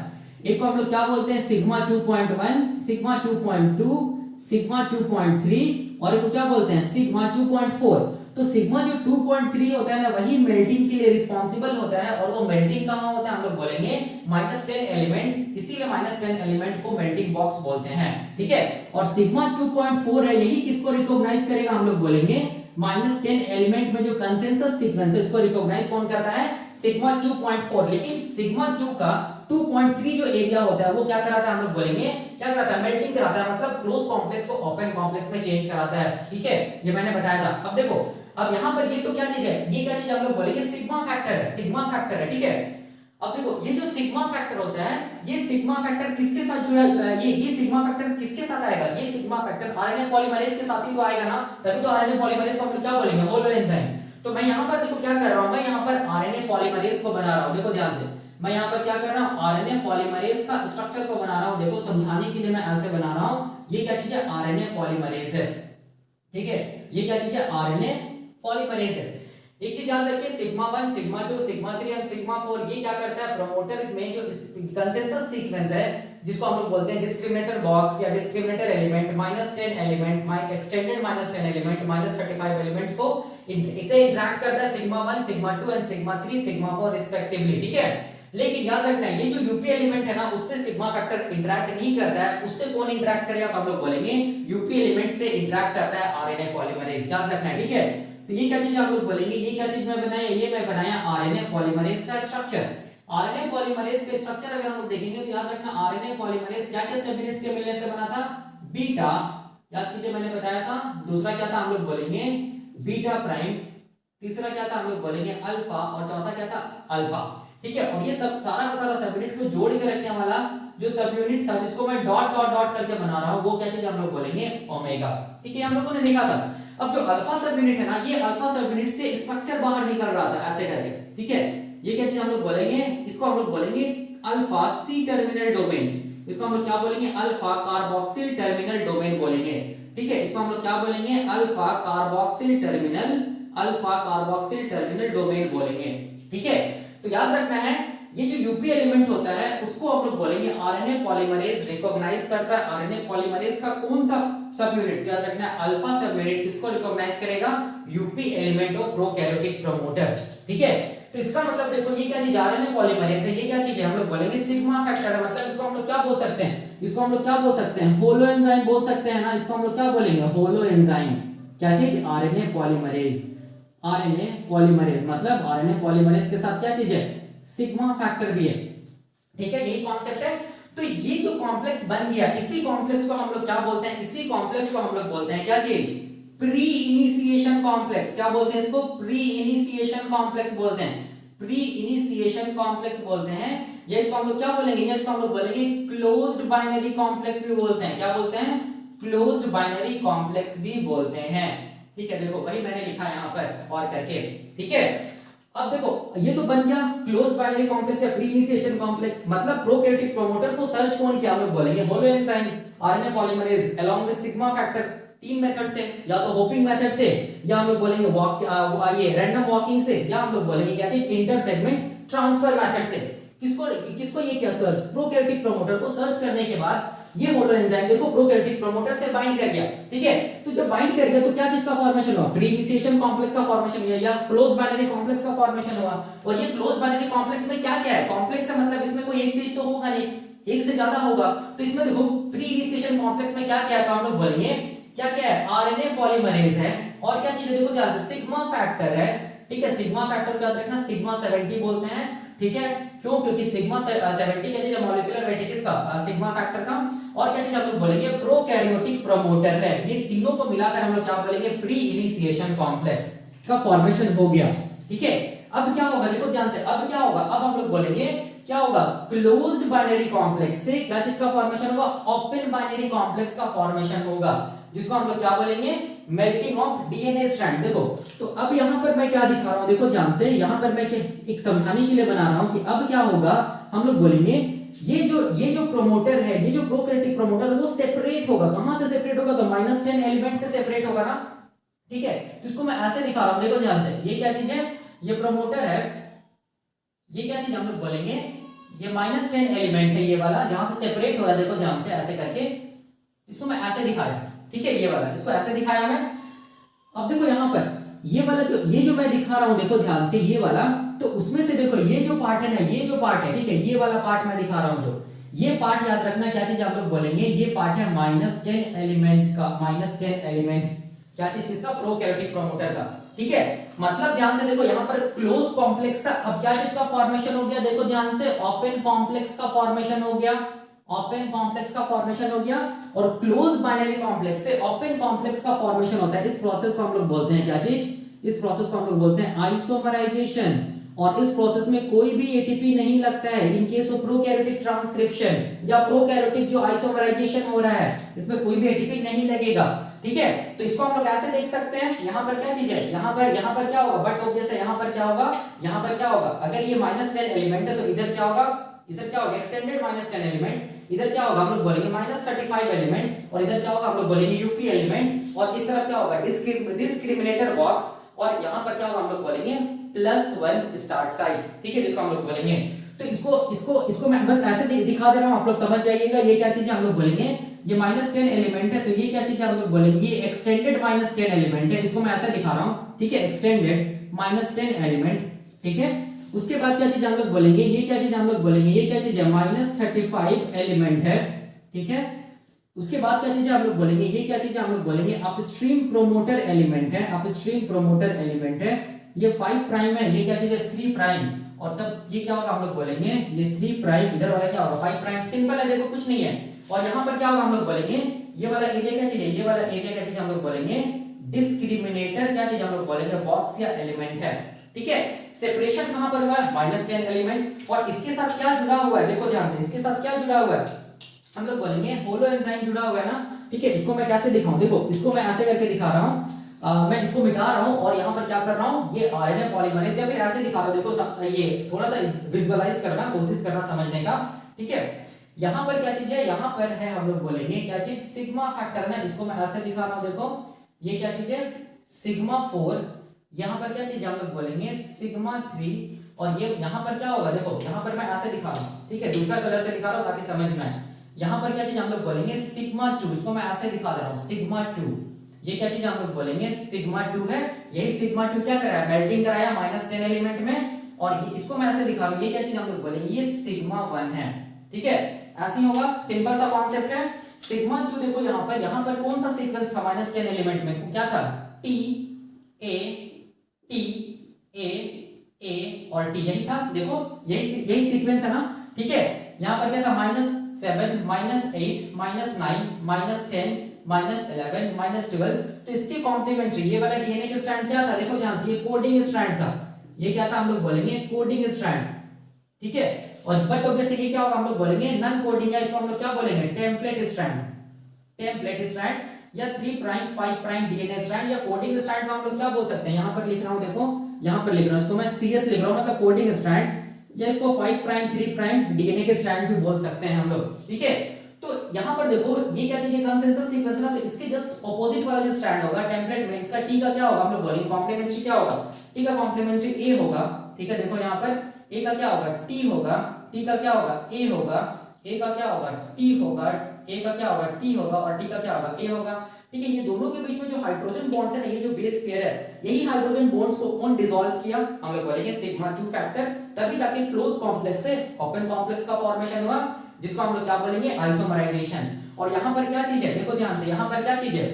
एक को हम लोग क्या बोलते हैं सिग्मा 2.1, सिग्मा 2.2, सिग्मा 2.3 और एक को क्या बोलते हैं सिग्मा 2.4। तो सिग्मा जो 2.3 होता है ना वही मेल्टिंग के लिए रिस्पांसिबल होता है, और वो मेल्टिंग कहां होता है हम लोग बोलेंगे -10 एलिमेंट, इसीलिए -10 एलिमेंट को मेल्टिंग बॉक्स बोलते हैं, ठीक है। और सिग्मा 2.4 है यही किसको रिकॉग्नाइज करेगा, हम लोग बोलेंगे -10 एलिमेंट में जो कंसेंसस सीक्वेंस है उसको रिकॉग्नाइज कौन करता है, सिग्मा 2.4। लेकिन सिग्मा 2 का 2.3 जो एरिया होता है वो क्या कराता है हम लोग बोलेंगे, क्या कराता है, मेल्टिंग कराता है, मतलब क्लोज कॉम्प्लेक्स को ओपन कॉम्प्लेक्स में चेंज कराता है, ठीक है। ये मैंने बताया था। अब देखो अब यहां पर ये तो क्या चीज है, ये क्या चीज हम लोग बोलेंगे सिग्मा फैक्टर है, सिग्मा फैक्टर है, ठीक है। अब देखो ये जो सिग्मा फैक्टर होता है ये सिग्मा फैक्टर किसके साथ जुड़ा, ये सिग्मा फैक्टर किसके साथ आएगा, ये सिग्मा फैक्टर आरएनए पॉलीमरेज के साथ ही तो आएगा ना, तभी तो आरएनए पॉलीमरेज को हम लोग क्या बोलेंगे, होलो एंजाइम। तो मैं यहां पर देखो क्या कर रहा हूं, मैं यहां पर आरएनए पॉलीमरेज को बना रहा हूं, देखो ध्यान से, मैं यहां पर क्या कर रहा हूं, आरएनए पॉलीमरेज का स्ट्रक्चर को बना रहा हूं। देखो समझाने के लिए मैं ऐसे बना रहा हूं, ये क्या चीज है, आरएनए पॉलीमरेज है, ठीक है। ये क्या चीज है, आरएनए पॉलीमरेज है। एक चीज याद रखिए सिग्मा 1, सिग्मा 2, सिग्मा 3 और सिग्मा 4 ये क्या करता है, प्रमोटर में जो कंसेंसस सीक्वेंस है जिसको हम लोग बोलते हैं डिस्क्रिमिनेटर बॉक्स या discriminator element, -10 element, extended -10 element, -35 element को इसे इंटरैक्ट करता है sigma 1, sigma 2 and sigma 3, sigma 4 respectively, ठीक है। लेकिन याद रखना है ये जो यूपी एलिमेंट है ना उससे सिग्मा फैक्टर इंटरैक्ट नहीं करता है, उससे कौन इंटरैक्ट करेगा, तो हम लोग बोलेंगे यूपी एलिमेंट से इंटरैक्ट करता है आरएनए पॉलीमरेज, याद रखना है, ठीक है। तो ये क्या चीज आप लोग बोलेंगे, ये क्या चीज मैं बनाया, ये मैं बनाया आरएनए पॉलीमरेज का स्ट्रक्चर। आरएनए पॉलीमरेज के स्ट्रक्चर अगर हम लोग देखेंगे तो याद रखना आरएनए पॉलीमरेज क्या क्या सब यूनिट्स के मिलने से बना था, बीटा, याद कीजिए मैंने बताया था। दूसरा क्या था हम लोग बोलेंगे बीटा प्राइम, तीसरा क्या था हम लोग बोलेंगे अल्फा, और चौथा क्या था अल्फा, ठीक है। और ये सब सारा का सारा सब यूनिट को जोड़ के रखने वाला जो सब यूनिट था जिसको मैं डॉट डॉट डॉट करके बना रहा हूं वो क्या चीज हम लोग बोलेंगे ओमेगा, ठीक है। हम लोगों ने देखा था। अब जो अल्फा सब यूनिट है ना ये अल्फा सब यूनिट से स्ट्रक्चर बाहर निकल रहा था ऐसे करके, ठीक है। ये क्या चीज हम लोग बोलेंगे, इसको हम लोग बोलेंगे अल्फा सी टर्मिनल डोमेन, इसको हम लोग क्या बोलेंगे, अल्फा कार्बोक्सिल टर्मिनल डोमेन बोलेंगे, ठीक है। इसको हम लोग क्या बोलेंगे, alpha carboxyl terminal, alpha carboxyl terminal domain बोलेंगे, ठीक है। तो याद रखना है ये जो यूपी एलिमेंट होता है उसको हम लोग बोलेंगे आरएनए पॉलीमरेज रिकॉग्नाइज करता है। आरएनए पॉलीमरेज का कौन सा सब यूनिट, याद रखना है अल्फा सब यूनिट किसको रिकॉग्नाइज करेगा, UP element of prokaryotic promoter, ठीक है। तो इसका मतलब देखो ये क्या चीज आरएनए पॉलीमरेज है, ये क्या चीज है, हम लोग बोलेंगे सिग्मा फैक्टर है, मतलब इसको हम लोग क्या बोल सकते हैं, इसको हम लोग क्या बोल सकते हैं, होलो एंजाइम बोल सकते हैं ना, इसको हम लोग क्या बोलेंगे, होलो एंजाइम, क्या चीज, आरएनए पॉलीमरेज। आरएनए पॉलीमरेज मतलब आरएनए पॉलीमरेज के साथ क्या चीज है, सिग्मा फैक्टर भी है, ठीक है। यही कॉन्सेप्ट है। तो ये जो कॉम्प्लेक्स बन गया इसी कॉम्प्लेक्स को हम लोग क्या बोलते हैं, इसी कॉम्प्लेक्स को हम लोग बोलते हैं क्या चीज, प्री इनिशिएशन कॉम्प्लेक्स। क्या बोलते हैं इसको, प्री इनिशिएशन कॉम्प्लेक्स बोलते हैं। प्री इनिशिएशन कॉम्प्लेक्स बोलते हैं, या इसको हम लोग क्या बोलेंगे, या इसको हम लोग बोलेंगे क्लोज्ड बाइनरी कॉम्प्लेक्स भी बोलते हैं। क्या बोलते हैं? क्लोज्ड बाइनरी कॉम्प्लेक्स भी बोलते हैं। ठीक है, देखो वही मैंने लिखा है यहाँ पर और करके। ठीक है, अब देखो ये तो बन गया क्लोज्ड बाइनरी कॉम्प्लेक्स या प्री इनिशिएशन कॉम्प्लेक्स। मतलब प्रोकैरियोटिक प्रमोटर को सर्च कौन किया हम लोग बोलेंगे, holo enzyme, RNA polymerase along with sigma factor, तीन मेथड से, या तो होपिंग मेथड से, या हम लोग बोलेंगे ये रैंडम वॉकिंग से, या हम लोग बोलेंगे क्या चीज, इंटर सेगमेंट ट्रांसफर मेथड से। किसको किसको ये किया सर्च, प्रोकैरियोटिक प्रमोटर को सर्च करने के बाद ये होलो एंजाइम देखो प्रोकैरियोटिक प्रमोटर से बाइंड कर गया। ठीक है, तो जब बाइंड कर गया तो क्या चीज का फॉर्मेशन हुआ, प्री इनिशिएशन कॉम्प्लेक्स का फॉर्मेशन हुआ, या क्लोज बाइनरी कॉम्प्लेक्स का फॉर्मेशन हुआ। और ये क्लोज बाइनरी कॉम्प्लेक्स में क्या क्या है, कॉम्प्लेक्स है मतलब इसमें कोई एक चीज तो होगा नहीं, एक से ज्यादा होगा। तो इसमें देखो प्री इनिशिएशन कॉम्प्लेक्स में क्या क्या है, तो हम लोग बोलेंगे क्या क्या है, आरएनए पॉलीमरेज है, और क्या चीज है देखो ध्यान से, सिग्मा फैक्टर है। ठीक है, सिग्मा फैक्टर को याद रखना, सिग्मा 70 बोलते हैं। ठीक है, क्यों, क्योंकि सिग्मा 70 क्या चीज है, मॉलिक्यूलर वेट किसका, सिग्मा फैक्टर का। और क्या चीज हम लोग बोलेंगे, प्रोकैरियोटिक प्रमोटर है। ये तीनों को मिलाकर हम लोग क्या बोलेंगे, प्री इनिशिएशन कॉम्प्लेक्स का फॉर्मेशन हो गया। ठीक है, अब क्या होगा देखो ध्यान से, अब क्या होगा, अब हम लोग बोलेंगे क्या होगा, क्लोज्ड बाइनरी कॉम्प्लेक्स से क्या चीज का फॉर्मेशन होगा, ओपन बाइनरी कॉम्प्लेक्स का फॉर्मेशन होगा, जिसको हम लोग क्या बोलेंगे, मेल्टिंग ऑफ डीएनए स्ट्रैंड। देखो तो अब यहां पर मैं क्या दिखा रहा हूं, देखो ध्यान से, यहां पर मैं एक समझाने के लिए बना रहा हूं कि अब क्या होगा, हम लोग बोलेंगे ये जो प्रोमोटर है, ये जो प्रोकैरियोटिक प्रोमोटर वो सेपरेट होगा। कहां से सेपरेट होगा, तो -10 एलिमेंट से सेपरेट होगा ना। ठीक है, तो इसको मैं ऐसे दिखा रहा हूं, देखो ध्यान से, ये क्या चीज है, ये प्रोमोटर है, ये क्या चीज हम लोग बोलेंगे, ये -10 एलिमेंट है, ये वाला जहां से सेपरेट हो रहा है, देखो ध्यान से ऐसे करके, इसको मैं ऐसे दिखाया। ठीक है, ये वाला इसको ऐसे दिखाया मैं। अब देखो यहां पर ये वाला ये जो मैं दिखा रहा हूं, देखो ध्यान से, ये वाला, तो उसमें से देखो ये जो पार्ट है ना, ये जो पार्ट है, ठीक है, ये वाला पार्ट मैं दिखा रहा हूं, जो ये पार्ट याद रखना क्या चीज आप लोग बोलेंगे, ये पार्ट है -10 एलिमेंट का, -10 एलिमेंट क्या चीज किसका, प्रोकैरियोटिक प्रमोटर का। ठीक है, मतलब ध्यान से देखो यहां पर क्लोज कॉम्प्लेक्स का अब क्या चीज का फॉर्मेशन हो गया, देखो ध्यान से, ओपन कॉम्प्लेक्स का फॉर्मेशन हो गया, ओपन कॉम्प्लेक्स का फॉर्मेशन हो गया। और क्लोज बाइनरी कॉम्प्लेक्स से ओपन कॉम्प्लेक्स का फॉर्मेशन होता है। इस प्रोसेस को हम लोग बोलते हैं क्या चीज, इस प्रोसेस को हम लोग बोलते हैं आइसोमराइजेशन। और इस प्रोसेस में कोई भी एटीपी नहीं लगता है। In case of prokaryotic transcription या प्रोकैरियोटिक जो आइसोमराइजेशन हो रहा है, इसमें कोई भी एटीपी नहीं लगेगा। ठीक है, तो इसको हम लोग ऐसे देख सकते हैं, यहाँ पर क्या चीज है, यहाँ पर क्या होगा, बट ऑब्वियस है, यहाँ पर क्या होगा, यहाँ पर क्या होगा, अगर ये -10 एलिमेंट है तो इधर क्या होगा, इधर क्या होगा, एक्सटेंडेड -10 एलिमेंट, इधर क्या होगा हम लोग बोलेंगे -35 एलिमेंट, और इधर क्या होगा हम लोग बोलेंगे यूपी एलिमेंट, और इस तरफ क्या होगा डिस्क्रिमिनेटर बॉक्स, और यहाँ पर क्या होगा हम लोग बोलेंगे +1 स्टार्ट साइड। ठीक है, जिसको हम लोग बोलेंगे, तो इसको मैं बस ऐसे दिखा दे रहा हूँ, आप लोग समझ जाइएगा ये क्या चीज है हम लोग बोलेंगे, ये -10 एलिमेंट है, तो ये क्या चीज है हम लोग बोलेंगे, ये एक्सटेंडेड -10 एलिमेंट है, इसको मैं ऐसे दिखा रहा हूँ। ठीक है, एक्सटेंडेड -10 एलिमेंट। ठीक है, उसके बाद क्या चीज हम लोग बोलेंगे, ये क्या चीज हम लोग बोलेंगे, ये क्या चीज है, -35 एलिमेंट है। ठीक है, उसके बाद क्या चीज है हम लोग बोलेंगे, ये क्या चीज हम लोग बोलेंगे, अपस्ट्रीम प्रोमोटर एलिमेंट है, अपस्ट्रीम प्रोमोटर एलिमेंट है। ये 5 प्राइम है, ये क्या चीज है 3 प्राइम, और तब ये क्या होगा हम लोग बोलेंगे, ये 3 प्राइम, इधर वाला क्या होगा 5 प्राइम। सिंपल है, देखो कुछ नहीं है। और यहाँ पर क्या होगा हम लोग बोलेंगे, ये वाला एरिया क्या चीज है, ये वाला एरिया क्या चीज हम लोग बोलेंगे, डिस्क्रिमिनेटर क्या चीज हम लोग बोलेंगे, बॉक्स या एलिमेंट है। ठीक है, सेपरेशन कहां पर हुआ है, -10 एलिमेंट, और इसके साथ क्या जुड़ा हुआ है, देखो ध्यान से, इसके साथ क्या जुड़ा हुआ है, हम लोग बोलेंगे होलो एंजाइम जुड़ा हुआ है ना। ठीक है, इसको मैं कैसे दिखाऊं, देखो इसको मैं ऐसे करके दिखा रहा हूं, मैं इसको मिटा रहा हूं, और यहाँ पर क्या कर रहा हूं, ये आरएनए पॉलीमरेज, या फिर ऐसे दिखा रहा हूं, देखो ये थोड़ा सा विजुअलाइज करना, कोशिश करना समझने का। ठीक है, यहाँ पर क्या चीज है, यहाँ पर है हम लोग बोलेंगे क्या चीज, सिग्मा फैक्टर ना, इसको मैं ऐसे दिखा रहा हूँ, देखो ये क्या चीज है, सिग्मा 4, यहाँ पर क्या चीज हम लोग बोलेंगे सिग्मा 3, और ये यहाँ पर क्या होगा, देखो यहाँ पर मैं ऐसे दिखा रहा हूँ। ठीक है, दूसरा कलर से दिखा रहा हूँ ताकि समझ में आए। यहाँ पर क्या चीज हम लोग बोलेंगे सिग्मा 2, इसको मैं ऐसे दिखा दे रहा हूँ, सिग्मा 2, ये क्या चीज हम लोग बोलेंगे सिग्मा 2 है। यही सिग्मा 2 क्या कराया, मेल्टिंग कराया -10 एलिमेंट में, और इसको मैं ऐसे दिखा रहा हूँ, ये क्या चीज हम लोग बोलेंगे, ये सिग्मा 1 है। ठीक है, ऐसे ही होगा, सिंपल सा कॉन्सेप्ट है। सिग्मा 2 देखो यहाँ पर कौन सा सीक्वेंस था -10 एलिमेंट में, क्या था, T A T A A और T, यही था, देखो यही सीक्वेंस है ना। ठीक है, यहाँ पर क्या था, -7 -8 -9 -10 -11 -12, तो इसके कॉम्प्लीमेंट्री ये वाला डीएनए का स्ट्रैंड क्या था, देखो ध्यान से, ये कोडिंग स्ट्रैंड था, ये क्या था हम लोग बोलेंगे कोडिंग स्ट्रैंड, ठीक है। और बट ऑब्वियसली ये क्या होगा हम लोग बोलेंगे नॉन कोडिंग, या इसको हम लोग क्या बोलेंगे टेम्पलेट स्ट्रैंड, टेम्पलेट स्ट्रैंड या 3 प्राइम 5 प्राइम डीएनए स्ट्रैंड या कोडिंग स्ट्रैंड में हम लोग क्या बोल सकते हैं, यहां पर लिख रहा हूं देखो, यहां पर लिख रहा हूं इसको मैं सीएस लिख रहा हूं, मतलब कोडिंग स्ट्रैंड, या इसको 5 प्राइम 3 प्राइम डीएनए के स्ट्रैंड भी बोल सकते हैं हम लोग, ठीक है। तो यहां पर देखो ये क्या चीज है, कंसेंसस सीक्वेंस ना, तो इसके जस्ट ऑपोजिट वाला जो स्ट्रैंड होगा टेम्पलेट में, इसका टी का क्या होगा हम लोग बोलेंगे कॉम्प्लीमेंट्री, क्या होगा टी का कॉम्प्लीमेंट्री ए होगा, ठीक है। देखो यहां पर ए का क्या होगा टी होगा, टी का क्या होगा ए होगा, ए का क्या होगा टी होगा, ए का क्या होगा टी होगा, और टी का क्या होगा ए होगा, ठीक है। ये दोनों के बीच में जो हाइड्रोजन बॉन्ड्स है ना, ये जो बेस पेयर है, यही हाइड्रोजन बॉन्ड्स को कौन डिसॉल्व किया, हम लोग बोलेंगे सिग्मा 2 फैक्टर, तभी जाके क्लोज कॉम्प्लेक्स से ओपन कॉम्प्लेक्स का फॉर्मेशन हुआ, जिसको हम लोग क्या बोलेंगे आइसोमराइजेशन। और यहाँ पर क्या चीज है देखो ध्यान से, यहाँ पर क्या चीज है,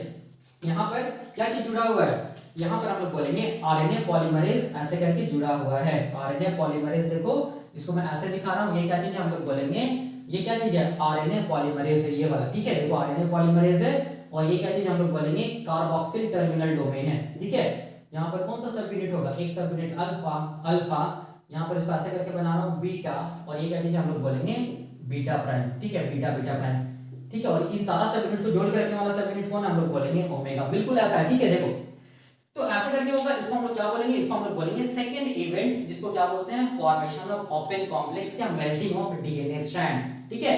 यहाँ पर क्या चीज जुड़ा हुआ है, यहाँ पर हम लोग बोलेंगे आरएनए पॉलीमरेज ऐसे करके जुड़ा हुआ है, आरएनए पॉलीमरेज, देखो इसको मैं ऐसे दिखा रहा हूँ, ये क्या चीज है हम लोग बोलेंगे, ये क्या चीज है आरएनए पॉलीमरेज है ये वाला, ठीक है। देखो आरएनए पॉलीमरेज है, और ये क्या चीज हम लोग बोलेंगे कार्बोक्सिल टर्मिनल डोमेन है, ठीक है। यहाँ पर कौन सा सब यूनिट होगा, एक सब यूनिट अल्फा, अल्फा, यहाँ पर इसको ऐसे करके बना रहा हूँ बीटा, और ये क्या चीज हम लोग बोलेंगे बीटा प्राइम, ठीक है, बीटा बीटा प्राइम, ठीक है। और इन सारा सब यूनिट को जोड़ के रखने वाला सब यूनिट कौन है, हम लोग बोलेंगे ओमेगा, बिल्कुल ऐसा है, ठीक है। देखो तो ऐसे करके होगा, इसको हम लोग क्या बोलेंगे, इसको हम लोग बोलेंगे सेकंड इवेंट, जिसको क्या बोलते हैं फॉर्मेशन ऑफ ओपन कॉम्प्लेक्स या मेल्टिंग ऑफ डीएनए स्ट्रैंड, ठीक है।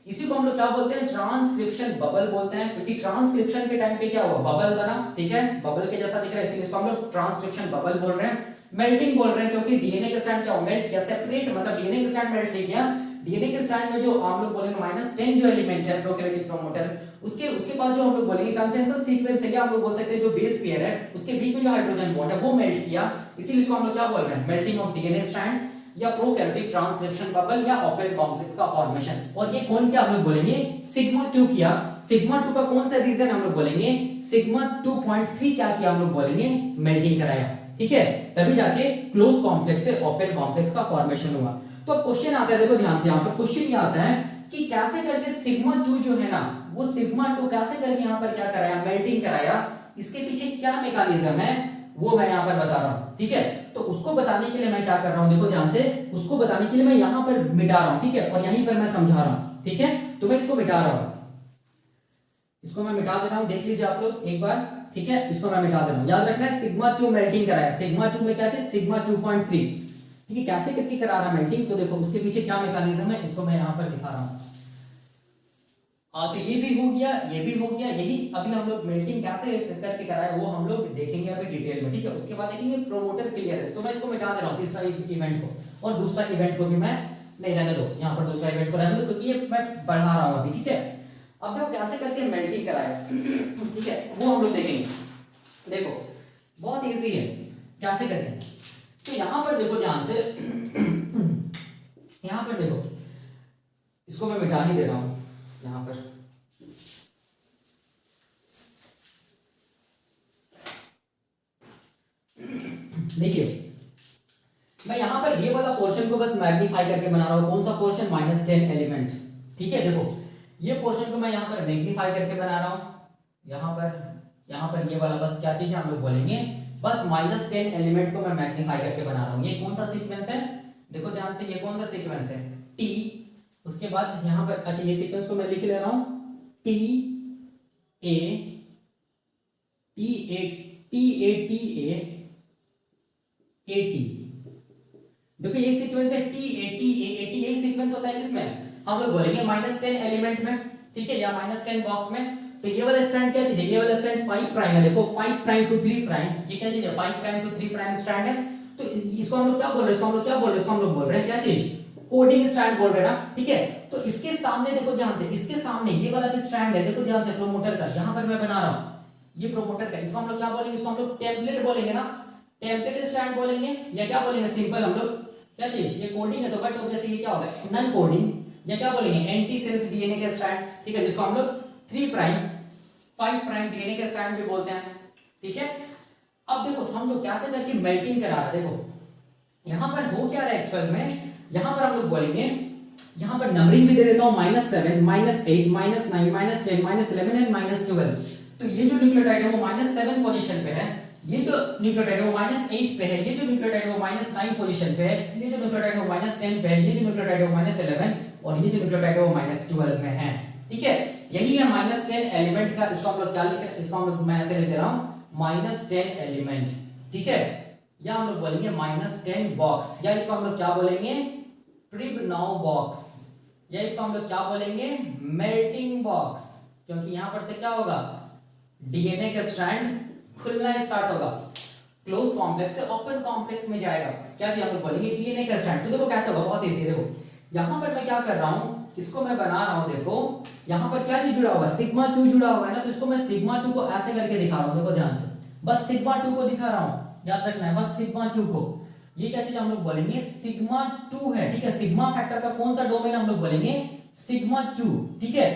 इसी को हम लोग क्या बोलते हैं ट्रांसक्रिप्शन बबल बोलते हैं, क्योंकि ट्रांसक्रिप्शन के टाइम पे क्या हुआ बबल बना, ठीक है, बबल के जैसा दिख रहा है, इसीलिए इसको हम लोग ट्रांसक्रिप्शन बबल बोल रहे हैं। मेल्टिंग बोल रहे हैं क्योंकि डीएनए के स्ट्रैंड क्या हो मेल्ट किया, सेपरेट, मतलब डीएनए के स्ट्रैंड मेल्ट नहीं किया, डीएनए के स्ट्रैंड में जो हम लोग बोलेंगे -10 जो एलिमेंट है प्रोकैरियोटिक प्रोमोटर, उसके बाद जो हम लोग बोलेंगे कंसेंसस सीक्वेंस है, या हम लोग बोल सकते हैं जो बेस पेयर है उसके बीच में जो हाइड्रोजन बॉन्ड है वो मेल्ट किया, इसीलिए इसको हम लोग क्या बोल रहे हैं मेल्टिंग ऑफ डीएनए स्ट्रैंड या प्रोकैरियोटिक ट्रांसक्रिप्शन बबल या ओपन कॉम्प्लेक्स का फॉर्मेशन। और ये कौन किया हम लोग बोलेंगे सिग्मा 2 किया, सिग्मा 2 का कौन सा रीजन हम लोग बोलेंगे सिग्मा 2.3 क्या किया हम लोग बोलेंगे मेल्टिंग कराया, ठीक है, तभी जाके क्लोज कॉम्प्लेक्स से ओपन कॉम्प्लेक्स का फॉर्मेशन हुआ। तो अब क्वेश्चन आता है, देखो ध्यान से, यहाँ पर क्वेश्चन ये आता है कि कैसे करके सिग्मा 2 जो है ना, वो सिग्मा 2 कैसे करके यहाँ पर क्या कराया मेल्टिंग कराया, इसके पीछे क्या मैकेनिज्म है वो मैं यहाँ पर बता रहा हूँ, ठीक है। तो उसको बताने के लिए मैं क्या कर रहा हूँ, देखो ध्यान से, उसको बताने के लिए मैं यहाँ पर मिटा रहा हूँ, ठीक है, और यहीं पर मैं समझा रहा हूँ, ठीक है। तो मैं इसको मिटा रहा हूँ, इसको मैं मिटा दे रहा हूँ, देख लीजिए आप लोग एक बार, ठीक है, इसको मैं मिटा दे रहा हूँ। याद रखना है सिग्मा 2 मेल्टिंग कराया, सिग्मा 2 में क्या चीज सिग्मा 2.3, ठीक है, कैसे करके करा रहा मेल्टिंग, तो देखो उसके पीछे क्या मैकेनिज्म है इसको मैं यहाँ पर दिखा रहा हूँ। तो ये भी हो गया, ये भी हो गया, यही अभी हम लोग मेल्टिंग कैसे करके कराए वो हम लोग देखेंगे अभी डिटेल में, ठीक है। उसके बाद देखेंगे प्रोमोटर क्लियरेंस, तो मैं इसको मिटा दे रहा हूँ तीसरा इवेंट को, और दूसरा इवेंट को भी मैं नहीं रहने दो, यहाँ पर दूसरा इवेंट को रहने दो क्योंकि ये मैं बढ़ा रहा हूँ अभी, ठीक है। अब देखो कैसे करके मेल्टिंग कराया, ठीक है, वो हम लोग देखेंगे। देखो बहुत ईजी है कैसे करके, तो यहाँ पर देखो ध्यान से, यहाँ पर देखो, इसको मैं मिटा ही दे रहा हूँ यहाँ पर, देखिए मैं यहाँ पर ये वाला पोर्शन को बस मैग्नीफाई करके बना रहा हूँ, कौन सा पोर्शन -10 एलिमेंट, ठीक है। देखो ये पोर्शन को मैं यहाँ पर मैग्नीफाई करके बना रहा हूँ, यहाँ पर ये वाला बस क्या चीज है हम लोग बोलेंगे बस -10 एलिमेंट को मैं मैग्नीफाई करके बना रहा हूँ। ये कौन सा सीक्वेंस है, देखो ध्यान से, ये कौन सा सीक्वेंस है टी, उसके बाद यहाँ पर, अच्छा ये सीक्वेंस को मैं लिख ले रहा हूँ T A T A T A T A A T, देखो ये सीक्वेंस है T A T A T, यही सीक्वेंस होता है किसमें हम लोग बोलेंगे -10 एलिमेंट में, ठीक है, या -10 बॉक्स में। तो ये वाला स्ट्रैंड क्या चीज है, ये वाला स्ट्रैंड 5 प्राइम है, देखो 5 प्राइम टू 3 प्राइम, ये क्या चीज है 5 प्राइम टू 3 प्राइम स्ट्रैंड है। तो इसको हम लोग क्या बोल रहे हैं, इसको हम लोग क्या बोल रहे हैं, इसको हम लोग बोल रहे हैं क्या चीज कोडिंग स्ट्रैंड बोल रहे हैं ना, ठीक है। तो इसके सामने देखो ध्यान से, इसके सामने ये वाला जो स्ट्रैंड है देखो ध्यान से प्रोमोटर का, यहाँ पर मैं बना रहा हूँ ये प्रोमोटर का, इसको हम लोग क्या बोलेंगे, इसको हम लोग टेम्पलेट बोलेंगे ना, टेम्पलेट स्ट्रैंड बोलेंगे, या क्या बोलेंगे सिंपल हम लोग क्या चीज, ये कोडिंग है तो बट ऑब्वियसली ये क्या होगा नॉन कोडिंग, या क्या बोलेंगे एंटी सेंस डीएनए के स्ट्रैंड, ठीक है, जिसको हम लोग 3 प्राइम 5 प्राइम डीएनए के स्ट्रैंड भी बोलते हैं, ठीक है। अब देखो समझो कैसे करके मेल्टिंग करा रहा है, देखो यहाँ पर हो क्या रहा है एक्चुअल में, यहाँ पर हम लोग बोलेंगे, यहाँ पर नंबरिंग भी दे देता हूँ -7 -8 -9 -10 -11 एंड -12। तो ये जो न्यूक्लियोटाइड है वो -7 पोजीशन पे है, ये जो न्यूक्लियोटाइड है वो -8 पे है, ये जो न्यूक्लियोटाइड है वो -9 पोजीशन पे है, ये जो न्यूक्लियोटाइड है वो -10 पे है, ये जो न्यूक्लियोटाइड है वो -11 और ये जो न्यूक्लियोटाइड है वो -12 में है। ठीक है, यही है -10 एलिमेंट का, इसको हम लोग क्या लिख रहे हैं, इसको हम लोग मैं ऐसे लिख रहा हूं -10 एलिमेंट। ठीक है, या हम लोग बोलेंगे -10 बॉक्स, या इसको हम लोग क्या बोलेंगे प्रिबनाउ बॉक्स, या इसको हम लोग क्या बोलेंगे मेल्टिंग बॉक्स, क्योंकि यहां पर से क्या होगा डीएनए का स्ट्रैंड खुलना स्टार्ट होगा, क्लोज कॉम्प्लेक्स से ओपन कॉम्प्लेक्स में जाएगा। क्या चीज हम लोग बोलेंगे डीएनए का स्ट्रैंड। तो देखो कैसे होगा, बहुत इजी है। देखो यहां पर मैं क्या कर रहा हूं, इसको मैं बना रहा हूं, देखो यहां पर क्या चीज जुड़ा हुआ है, सिग्मा 2 जुड़ा हुआ है ना, तो इसको मैं सिग्मा 2 को ऐसे करके दिखा रहा हूं, देखो ध्यान से, बस सिग्मा 2 को दिखा रहा हूं, याद रखना है बस सिग्मा 2 को। ये क्या चीज हम लोग बोलेंगे सिग्मा 2 है। ठीक है, सिग्मा फैक्टर का कौन सा डोमेन हम लोग बोलेंगे सिग्मा 2। ठीक है,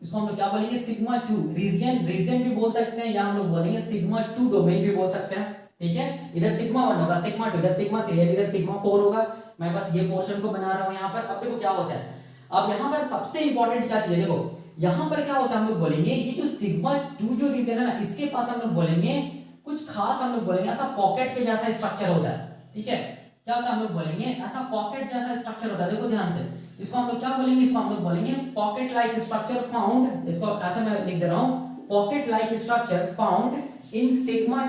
इसको हम लोग क्या बोलेंगे सिग्मा 2 रीजन, रीजन भी बोल सकते हैं, या हम लोग बोलेंगे सिग्मा 2 डोमेन भी बोल सकते हैं। ठीक है, इधर सिग्मा 1 होगा, सिग्मा 2, इधर सिग्मा 3, इधर सिग्मा 4 होगा। मैं बस ये पोर्शन को बना रहा हूं यहां पर। अब देखो क्या होता है, अब यहां पर सबसे इंपॉर्टेंट क्या चीज है, देखो यहां पर क्या होता है, हम लोग बोलेंगे ये जो सिग्मा 2 जो रीजन है ना, इसके पास हम लोग बोलेंगे कुछ खास, हम लोग बोलेंगे ऐसा पॉकेट के जैसा स्ट्रक्चर होता है। ठीक है, क्या होता है हम लोग बोलेंगे ऐसा पॉकेट जैसा स्ट्रक्चर होता है। देखो ध्यान से, इसको हम लोग क्या बोलेंगे, इसको हम लोग बोलेंगे पॉकेट लाइक स्ट्रक्चर फाउंड, इसको ऐसा मैं लिख दे रहा हूं pocket like structure found in sigma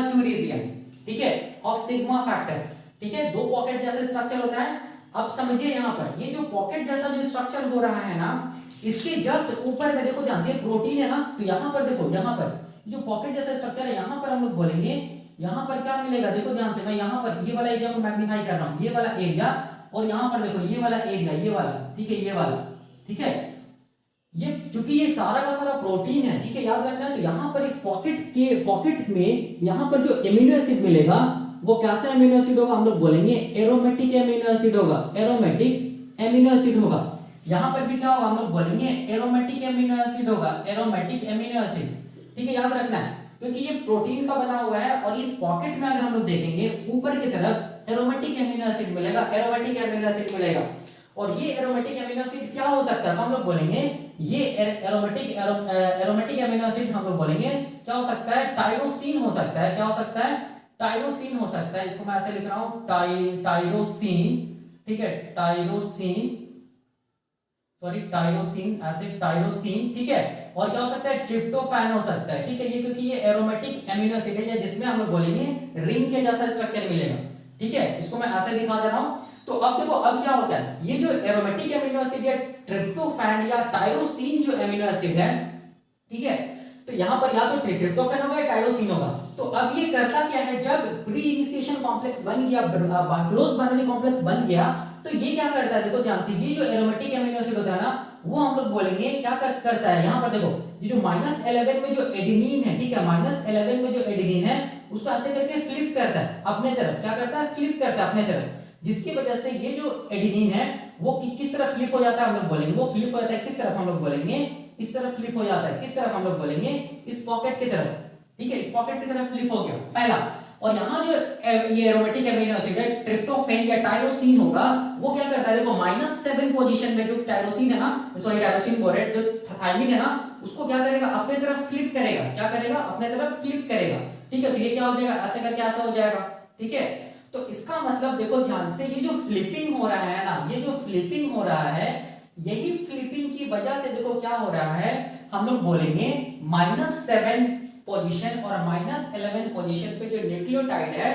2 region. ठीक है, ऑफ सिग्मा फैक्टर। ठीक है, दो पॉकेट जैसा स्ट्रक्चर होता है। अब समझिए यहां पर ये जो पॉकेट जैसा जो स्ट्रक्चर हो रहा है ना, इसके जस्ट ऊपर में देखो ध्यान से प्रोटीन है ना, तो यहां पर देखो, यहां पर जो पॉकेट जैसा स्ट्रक्चर है, यहां पर हम लोग बोलेंगे यहां पर क्या मिलेगा, देखो ध्यान से, मैं यहां पर ये वाला एरिया को मैग्नीफाई कर रहा हूं, ये वाला एरिया, और यहां पर देखो ये वाला एरिया, ये वाला, ठीक है, ये वाला। ठीक है, ये चूंकि ये सारा का सारा प्रोटीन है, ठीक है, याद रखना है। तो यहां पर इस पॉकेट में यहां पर जो एमिनो एसिड मिलेगा वो कैसा एमिनो एसिड होगा, हम लोग बोलेंगे एरोमेटिक एमिनो एसिड होगा, एरोमेटिक एमिनो एसिड होगा। यहां पर भी क्या होगा, हम लोग बोलेंगे एरोमेटिक एमिनो एसिड होगा, एरोमेटिक एमिनो एसिड। ठीक है, याद रखना है, क्योंकि ये प्रोटीन का बना हुआ है, और इस पॉकेट में अगर हम लोग देखेंगे ऊपर की तरफ एरोमेटिक एमिनो एसिड मिलेगा, एरोमेटिक एमिनो एसिड मिलेगा। और ये एरोमेटिक एमिनो एसिड क्या हो सकता है, तो हम लोग बोलेंगे ये एरोमेटिक एमिनो एसिड हम लोग बोलेंगे क्या हो सकता है, टायरोसिन हो सकता है। क्या हो सकता है, टायरोसिन हो सकता है। इसको मैं ऐसे लिख रहा हूं टायरोसिन। ठीक है, टायरोसिन, सॉरी टायरोसिन, ऐसे टायरोसिन। ठीक है, और क्या हो सकता है, ट्रिप्टोफैन हो सकता है। ठीक है, ये क्योंकि ये एरोमेटिक एमिनो एसिड है जिसमें हम लोग बोलेंगे रिंग के जैसा स्ट्रक्चर मिलेगा। ठीक है, इसको मैं ऐसे दिखा दे रहा हूं। तो अब देखो, अब क्या होता है, ये जो एरोमेटिक एमिनो एसिड या ट्रिप्टोफैन या टायरोसिन जो एमिनो एसिड है, ठीक है, तो यहां पर या तो ट्रिप्टोफैन होगा या टायरोसिन होगा। तो अब ये करता क्या है, जब प्री इनिशिएशन कॉम्प्लेक्स बन गया, क्लोज बाइनरी कॉम्प्लेक्स बन गया, तो ये क्या करता है, देखो ध्यान से, ये जो एरोमेटिक एमिनो एसिड होता है ना, वो हम लोग बोलेंगे क्या करता है, यहां पर देखो ये जो -11 में जो एडेनिन है, ठीक है, -11 में जो एडेनिन है उसको ऐसे करके फ्लिप करता है अपने तरफ। क्या करता है, फ्लिप करता है अपने तरफ, जिसकी वजह से ये जो एडेनिन है वो किस तरफ फ्लिप हो जाता है, हम लोग बोलेंगे वो फ्लिप हो जाता है किस तरफ, हम लोग बोलेंगे इस तरफ फ्लिप हो जाता है। किस तरफ, हम लोग बोलेंगे इस पॉकेट की तरफ। ठीक है, इस पॉकेट की तरफ फ्लिप हो गया पहला। और यहाँ जो ये एरोमेटिक एमिनो एसिड है ट्रिप्टोफैन या टायरोसिन होगा, वो क्या करता है, देखो -7 पोजीशन में जो टायरोसिन है ना, सॉरी टायरोसिन बोल रहे, जो थायमिन है ना, उसको क्या करेगा, अपने तरफ फ्लिप करेगा। क्या करेगा, अपने तरफ फ्लिप करेगा। ठीक है, तो ये क्या हो जाएगा, ऐसे करके ऐसा हो जाएगा। ठीक है, तो इसका मतलब देखो ध्यान से, ये जो फ्लिपिंग हो रहा है ना, ये जो फ्लिपिंग हो रहा है, यही फ्लिपिंग की वजह से देखो क्या हो रहा है, हम लोग बोलेंगे -7 पोजीशन और -11 पोजीशन पे जो न्यूक्लियोटाइड है,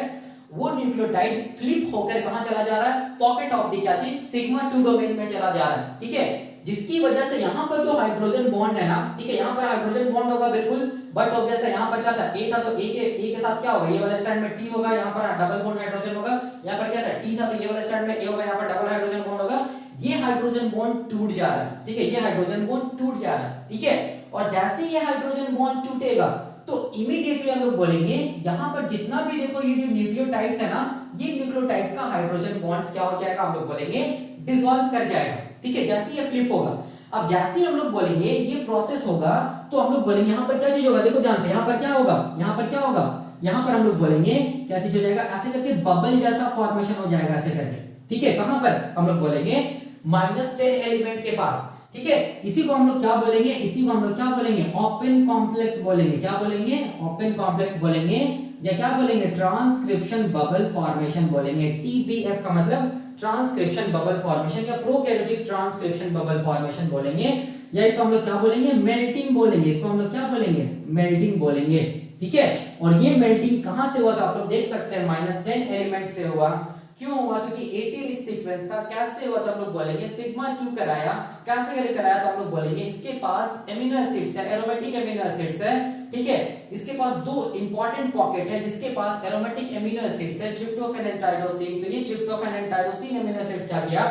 वो न्यूक्लियोटाइड फ्लिप होकर कहां चला जा रहा है, पॉकेट ऑफ द क्या चीज, सिग्मा 2 डोमेन में चला जा रहा है। ठीक है, जिसकी वजह से यहां पर जो हाइड्रोजन बॉन्ड है ना, ठीक है, यहां पर हाइड्रोजन बॉन्ड होगा बिल्कुल, बट ऑब्वियस है यहां पर क्या था, ए था, तो ए के साथ क्या होगा, ये वाला स्ट्रैंड में टी होगा, यहां पर डबल बॉन्ड हाइड्रोजन होगा। यहां पर क्या था, टी था, तो ये वाला स्ट्रैंड में ए होगा, यहां पर डबल हाइड्रोजन बॉन्ड होगा। ये हाइड्रोजन बॉन्ड टूट जा रहा है। ठीक है, ये हाइड्रोजन बॉन्ड टूट जा रहा है। ठीक है, और जैसे ये हाइड्रोजन बॉन्ड टूटेगा, तो इमीडिएटली हम लोग बोलेंगे यहां पर जितना भी देखो ये जो न्यूक्लियोटाइड्स है ना, ये न्यूक्लियोटाइड्स का हाइड्रोजन बॉन्ड्स क्या हो जाएगा, हम लोग बोलेंगे डिसॉल्व कर जाएगा। ठीक है, जैसे ये फ्लिप होगा, अब जैसे ही हम लोग बोलेंगे ये प्रोसेस होगा, तो हम लोग बोलेंगे यहां पर क्या चीज होगा, देखो ध्यान से, यहां पर क्या होगा, यहां पर क्या होगा, यहां पर हम लोग बोलेंगे क्या चीज हो जाएगा, ऐसे करके बबल जैसा फॉर्मेशन हो जाएगा, ऐसे करके। ठीक है, कहां पर हम लोग बोलेंगे -10 एलिमेंट के पास। ठीक है, इसी को हम लोग क्या बोलेंगे, इसी को हम लोग क्या बोलेंगे, ओपन कॉम्प्लेक्स बोलेंगे। क्या बोलेंगे, ओपन कॉम्प्लेक्स बोलेंगे, या क्या बोलेंगे, ट्रांसक्रिप्शन बबल फॉर्मेशन बोलेंगे। टीबीएफ का मतलब ट्रांसक्रिप्शन बबल फॉर्मेशन या प्रोकैरियोटिक ट्रांसक्रिप्शन बबल फॉर्मेशन बोलेंगे, या इसको हम लोग क्या बोलेंगे, मेल्टिंग बोलेंगे। इसको हम लोग क्या बोलेंगे, मेल्टिंग बोलेंगे। ठीक है, और ये मेल्टिंग कहां से हुआ था आप लोग देख सकते हैं, -10 एलिमेंट से हुआ। क्यों हुआ, क्योंकि 80 रिच सीक्वेंस था। कैसे हुआ था हम लोग बोलेंगे, सिग्मा 2 कराया। कैसे करके कराया तो हम लोग बोलेंगे, इसके पास एमिनो एसिड्स है, एरोमेटिक एमिनो एसिड्स है। ठीक है, इसके पास दो इंपॉर्टेंट पॉकेट है जिसके पास एरोमेटिक एमिनो एसिड्स है, ट्रिप्टोफैन एंड टायरोसिन। तो ये tryptophan and tyrosine amino acid क्या किया,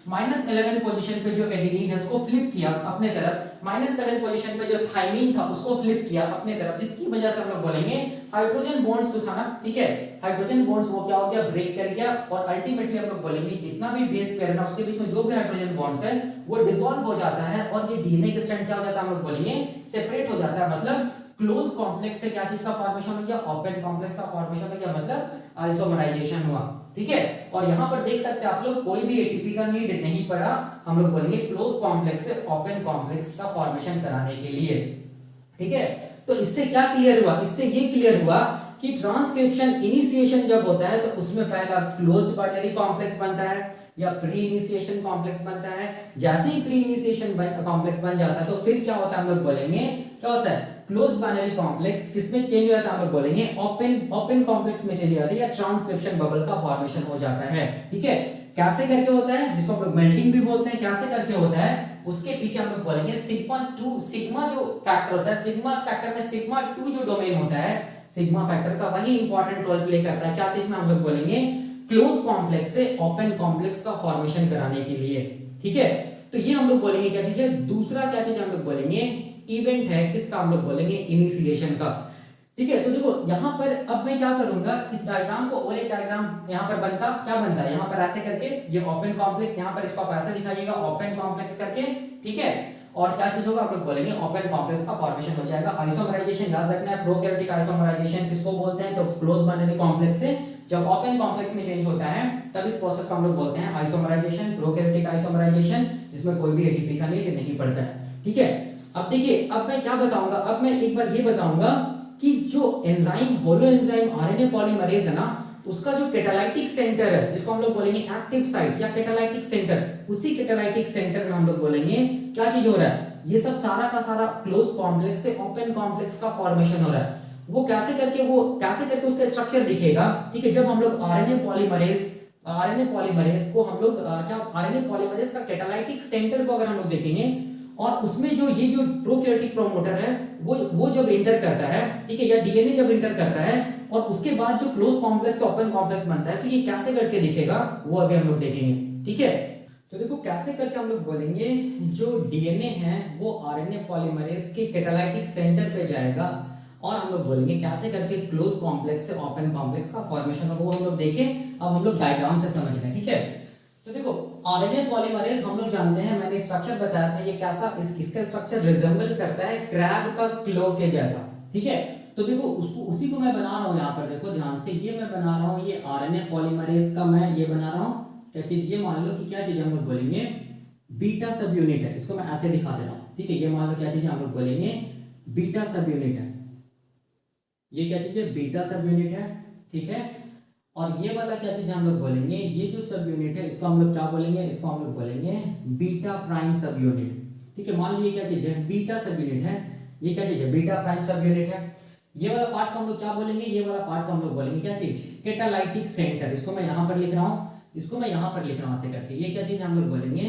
-11 पोजीशन पे जो एडेनिन है उसको फ्लिप किया अपने तरफ, -7 पोजीशन पे जो थाइमिन था उसको फ्लिप किया अपने तरफ, जिसकी वजह से हम लोग बोलेंगे हाइड्रोजन बॉन्ड्स जो था ना, ठीक है, हाइड्रोजन बॉन्ड्स वो क्या हो गया, ब्रेक कर गया, और अल्टीमेटली हम लोग बोलेंगे जितना भी बेस पेयर है ना उसके बीच में जो भी हाइड्रोजन बॉन्ड्स है वो डिसॉल्व हो जाता है, और ये डीएनए के स्ट्रैंड क्या हो जाता है, हम लोग बोलेंगे सेपरेट हो जाता है। मतलब क्लोज कॉम्प्लेक्स से क्या चीज का फॉर्मेशन हो गया, ओपन कॉम्प्लेक्स का फॉर्मेशन हो गया, मतलब आइसोमराइजेशन हुआ। ठीक है, और यहां पर देख सकते हैं आप लोग कोई भी एटीपी का नीड नहीं पड़ा, हम लोग बोलेंगे क्लोज कॉम्प्लेक्स से ओपन कॉम्प्लेक्स का फॉर्मेशन कराने के लिए। ठीक है, तो इससे क्या क्लियर हुआ, इससे ये क्लियर हुआ कि ट्रांसक्रिप्शन इनिशिएशन जब होता है तो उसमें पहला क्लोज्ड बाइनरी कॉम्प्लेक्स बनता है या प्री इनिशिएशन कॉम्प्लेक्स बनता है। जैसे ही प्री इनिशिएशन कॉम्प्लेक्स बन जाता है तो फिर क्या होता है, हम लोग बोलेंगे क्या होता है, क्लोज बाइनरी कॉम्प्लेक्स किसमें चेंज हो जाता है, हम लोग बोलेंगे ओपन कॉम्प्लेक्स में चेंज हो जाता है, या ट्रांसक्रिप्शन बबल का फॉर्मेशन हो जाता है। ठीक है, कैसे करके होता है, जिसको हम लोग मेल्टिंग भी बोलते हैं, कैसे करके होता है उसके पीछे हम लोग बोलेंगे सिग्मा 2, सिग्मा जो फैक्टर होता है, सिग्मा फैक्टर में सिग्मा 2 जो डोमेन होता है, सिग्मा फैक्टर का वही इंपॉर्टेंट रोल प्ले करता है। क्या चीज में हम लोग बोलेंगे, क्लोज कॉम्प्लेक्स से ओपन कॉम्प्लेक्स का फॉर्मेशन कराने के लिए। ठीक है, तो ये हम लोग बोलेंगे क्या चीज है, दूसरा क्या चीज हम लोग बोलेंगे, इवेंट है किसका, हम लोग बोलेंगे इनिशिएशन का। ठीक है, तो देखो यहाँ पर अब मैं क्या करूंगा, इस डायग्राम को और एक डायग्राम यहाँ पर बनता, क्या बनता है, यहाँ पर ऐसे करके ये ओपन कॉम्प्लेक्स, यहाँ पर इसको आप ऐसे दिखाइएगा ओपन कॉम्प्लेक्स करके। ठीक है, और क्या चीज होगा, आप लोग बोलेंगे ओपन कॉम्प्लेक्स का फॉर्मेशन हो जाएगा। आइसोमराइजेशन याद रखना है, प्रोकैरियोटिक आइसोमराइजेशन किसको बोलते हैं, तो क्लोज बाइनरी कॉम्प्लेक्स से जब ओपन कॉम्प्लेक्स में चेंज होता है तब इस प्रोसेस को हम लोग बोलते हैं आइसोमराइजेशन, प्रोकैरियोटिक आइसोमराइजेशन, जिसमें कोई भी एटीपी का नीड नहीं पड़ता है। ठीक है, अब देखिए अब मैं क्या बताऊंगा, अब मैं एक बार ये बताऊंगा कि जो enzyme holo enzyme RNA polymerase है ना, उसका जो कैटालाइटिक सेंटर है जिसको हम लोग बोलेंगे एक्टिव साइट या कैटालाइटिक सेंटर, उसी कैटालाइटिक सेंटर में हम लोग बोलेंगे क्या चीज हो रहा है, ये सब सारा का सारा क्लोज कॉम्प्लेक्स से ओपन कॉम्प्लेक्स का फॉर्मेशन हो रहा है। वो कैसे करके उसका स्ट्रक्चर दिखेगा। ठीक है, जब हम लोग आरएनए पॉलीमरेज को हम लोग क्या आरएनए पॉलीमरेज का कैटालाइटिक सेंटर को अगर हम लोग देखेंगे और उसमें जो ये जो प्रोकैरियोटिक प्रोमोटर है वो जब एंटर करता है, ठीक है, या डीएनए जब एंटर करता है और उसके बाद जो क्लोज कॉम्प्लेक्स ओपन कॉम्प्लेक्स बनता है, तो ये कैसे करके दिखेगा वो अभी हम लोग देखेंगे। ठीक है, तो देखो कैसे करके हम लोग बोलेंगे, जो डीएनए है वो आरएनए पॉलीमरेज के कैटालाइटिक सेंटर पे जाएगा और हम लोग बोलेंगे कैसे करके क्लोज कॉम्प्लेक्स से ओपन कॉम्प्लेक्स का फॉर्मेशन होगा, वो हम लोग देखें। अब हम लोग डायग्राम से समझ रहे हैं। ठीक है, तो देखो आरएनए पॉलीमरेज हम लोग जानते हैं, मैंने स्ट्रक्चर बताया था, ये कैसा इसका स्ट्रक्चर रिजेंबल करता है क्रैब का क्लो के जैसा। ठीक है, तो देखो उसी को मैं बना रहा हूँ यहाँ पर, देखो ध्यान से, ये मैं बना रहा हूँ, ये आरएनए पॉलीमरेज का मैं ये बना रहा हूँ। क्या चीज, ये मान लो कि क्या चीज हम लोग बोलेंगे बीटा सब यूनिट है, इसको मैं ऐसे दिखा दे रहा हूँ। ठीक है, ये मान लो क्या चीज हम लोग बोलेंगे बीटा सब यूनिट है, ये क्या चीज है, बीटा सब यूनिट है। ठीक है, और ये वाला क्या चीज हम लोग बोलेंगे, ये जो सब यूनिट है इसको हम लोग क्या बोलेंगे, इसको हम लोग बोलेंगे बीटा प्राइम सब यूनिट। ठीक है, मान लीजिए क्या चीज है, बीटा सब यूनिट है, ये क्या चीज है, बीटा प्राइम सब यूनिट है। ये वाला पार्ट को हम लोग क्या बोलेंगे, ये वाला पार्ट को हम लोग बोलेंगे क्या चीज, कैटालाइटिक सेंटर। इसको मैं यहाँ पर लिख रहा हूँ, इसको मैं यहाँ पर लिख रहा हूँ ऐसे करके, ये क्या चीज हम लोग बोलेंगे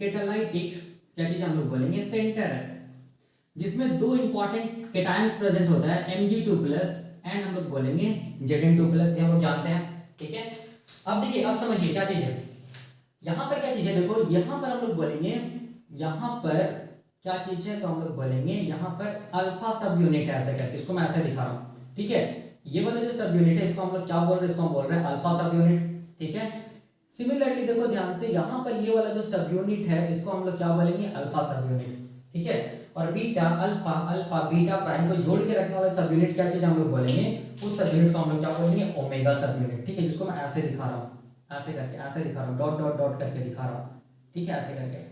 कैटालाइटिक, क्या चीज हम लोग बोलेंगे सेंटर है, जिसमें दो इंपॉर्टेंट कैटायंस प्रेजेंट होता है Mg2+ एंड हम लोग बोलेंगे Zn2+, ये हम लोग जानते हैं। ठीक है, अब देखिए, अब समझिए क्या चीज है, यहाँ पर क्या चीज है, देखो यहाँ पर हम लोग बोलेंगे, यहाँ पर क्या चीज है, तो हम लोग बोलेंगे यहाँ पर अल्फा सब यूनिट है ऐसे करके, इसको मैं ऐसे दिखा रहा हूँ। ठीक है, ये वाला जो सब यूनिट है इसको हम लोग क्या बोल रहे हैं, इसको हम बोल रहे हैं अल्फा सब यूनिट। ठीक है, सिमिलरली देखो ध्यान से, यहाँ पर ये वाला जो सब यूनिट है इसको हम लोग क्या बोलेंगे अल्फा सब यूनिट। ठीक है, और बीटा अल्फा बीटा प्राइम को जोड़ के रखने वाला सब यूनिट क्या चीज हम लोग बोलेंगे, उस सब यूनिट को हम लोग क्या बोलेंगे ओमेगा सब यूनिट। ठीक है, जिसको मैं ऐसे दिखा रहा हूँ, ऐसे करके ऐसे दिखा रहा हूँ, डॉट डॉट डॉट करके दिखा रहा हूँ। ठीक है, ऐसे करके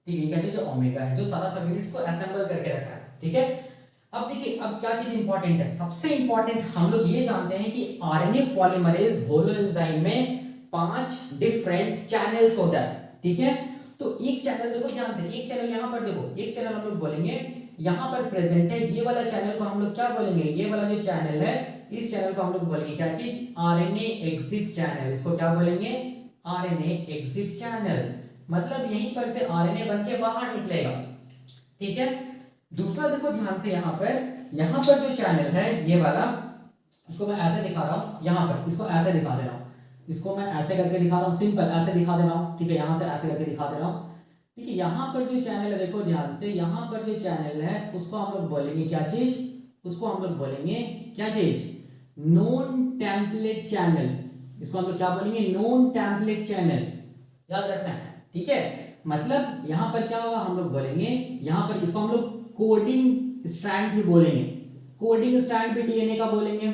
ठीक है, ये क्या चीज है, ओमेगा है, जो सारा सब यूनिट्स को असेंबल करके रखा है। ठीक है, अब देखिए अब क्या चीज इंपॉर्टेंट है, सबसे इंपॉर्टेंट हम लोग ये जानते हैं कि आरएनए पॉलीमरेज होलो एंजाइम में 5 डिफरेंट चैनल्स होता है। ठीक है, तो एक चैनल देखो ध्यान से, एक चैनल यहाँ पर देखो, एक चैनल हम लोग बोलेंगे यहाँ पर प्रेजेंट है, ये वाला चैनल को हम लोग क्या बोलेंगे, ये वाला जो चैनल है इस चैनल को हम लोग बोलेंगे क्या चीज, आरएनए एग्जिट चैनल। इसको क्या बोलेंगे, आरएनए एग्जिट चैनल, मतलब यहीं पर से आरएनए बन के बाहर निकलेगा। ठीक है, दूसरा देखो ध्यान से, यहाँ पर जो चैनल है ये वाला, इसको मैं ऐसे दिखा रहा हूँ, यहाँ पर इसको ऐसे दिखा दे रहा हूँ, इसको मैं ऐसे करके दिखा रहा हूँ, सिंपल ऐसे दिखा दे रहा हूँ। ठीक है, यहाँ से ऐसे करके दिखा दे रहा हूँ। ठीक है, यहाँ पर जो चैनल है देखो ध्यान से, यहाँ पर जो चैनल है उसको हम लोग बोलेंगे क्या चीज, उसको हम लोग बोलेंगे क्या चीज, नॉन टेम्पलेट चैनल। इसको हम लोग क्या बोलेंगे, नॉन टेम्पलेट चैनल, याद रखना है। ठीक है, मतलब यहाँ पर क्या होगा, हम लोग बोलेंगे यहाँ पर इसको हम लोग कोडिंग स्ट्रैंड भी बोलेंगे, कोडिंग स्ट्रैंड भी डीएनए का बोलेंगे।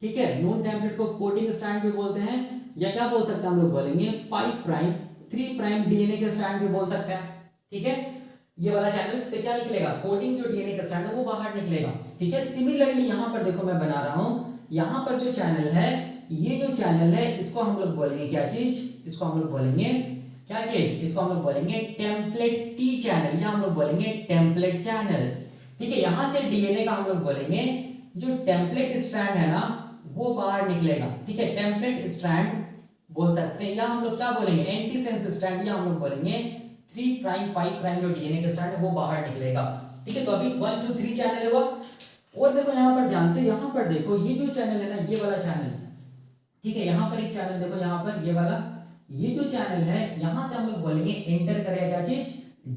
ठीक है, नॉन टेम्पलेट को कोडिंग स्ट्रैंड भी बोलते हैं, या क्या बोल सकते हैं हम लोग बोलेंगे 5 प्राइम 3 प्राइम डीएनए के स्ट्रैंड भी बोल सकते हैं। ठीक है, ये वाला चैनल से क्या निकलेगा, कोडिंग जो डीएनए का स्ट्रैंड है वो बाहर निकलेगा। ठीक है, सिमिलरली यहाँ पर देखो मैं बना रहा हूँ, यहाँ पर जो चैनल है, ये जो चैनल है इसको हम लोग बोलेंगे क्या चीज, इसको हम लोग बोलेंगे क्या चीज, इसको हम लोग बोलेंगे टेम्पलेट टी चैनल, या हम लोग बोलेंगे टेम्पलेट चैनल। ठीक है, यहां से डीएनए का हम लोग बोलेंगे जो टेम्पलेट स्ट्रैंड है ना वो बाहर निकलेगा। ठीक है, टेम्पलेट स्ट्रैंड बोल सकते हैं, या हम लोग क्या बोलेंगे एंटीसेंस स्ट्रैंड, या हम लोग बोलेंगे 3 प्राइम 5 प्राइम जो डीएनए का स्ट्रैंड है वो बाहर निकलेगा। ठीक है, तो अभी 1 2 3 चैनल हुआ। और देखो यहाँ पर ध्यान से, यहाँ पर देखो ये जो चैनल है ना, ये वाला चैनल, ठीक है, यहाँ पर एक चैनल देखो, यहाँ पर ये वाला, ये जो चैनल है यहां से हम लोग बोलेंगे एंटर करेगा क्या चीज,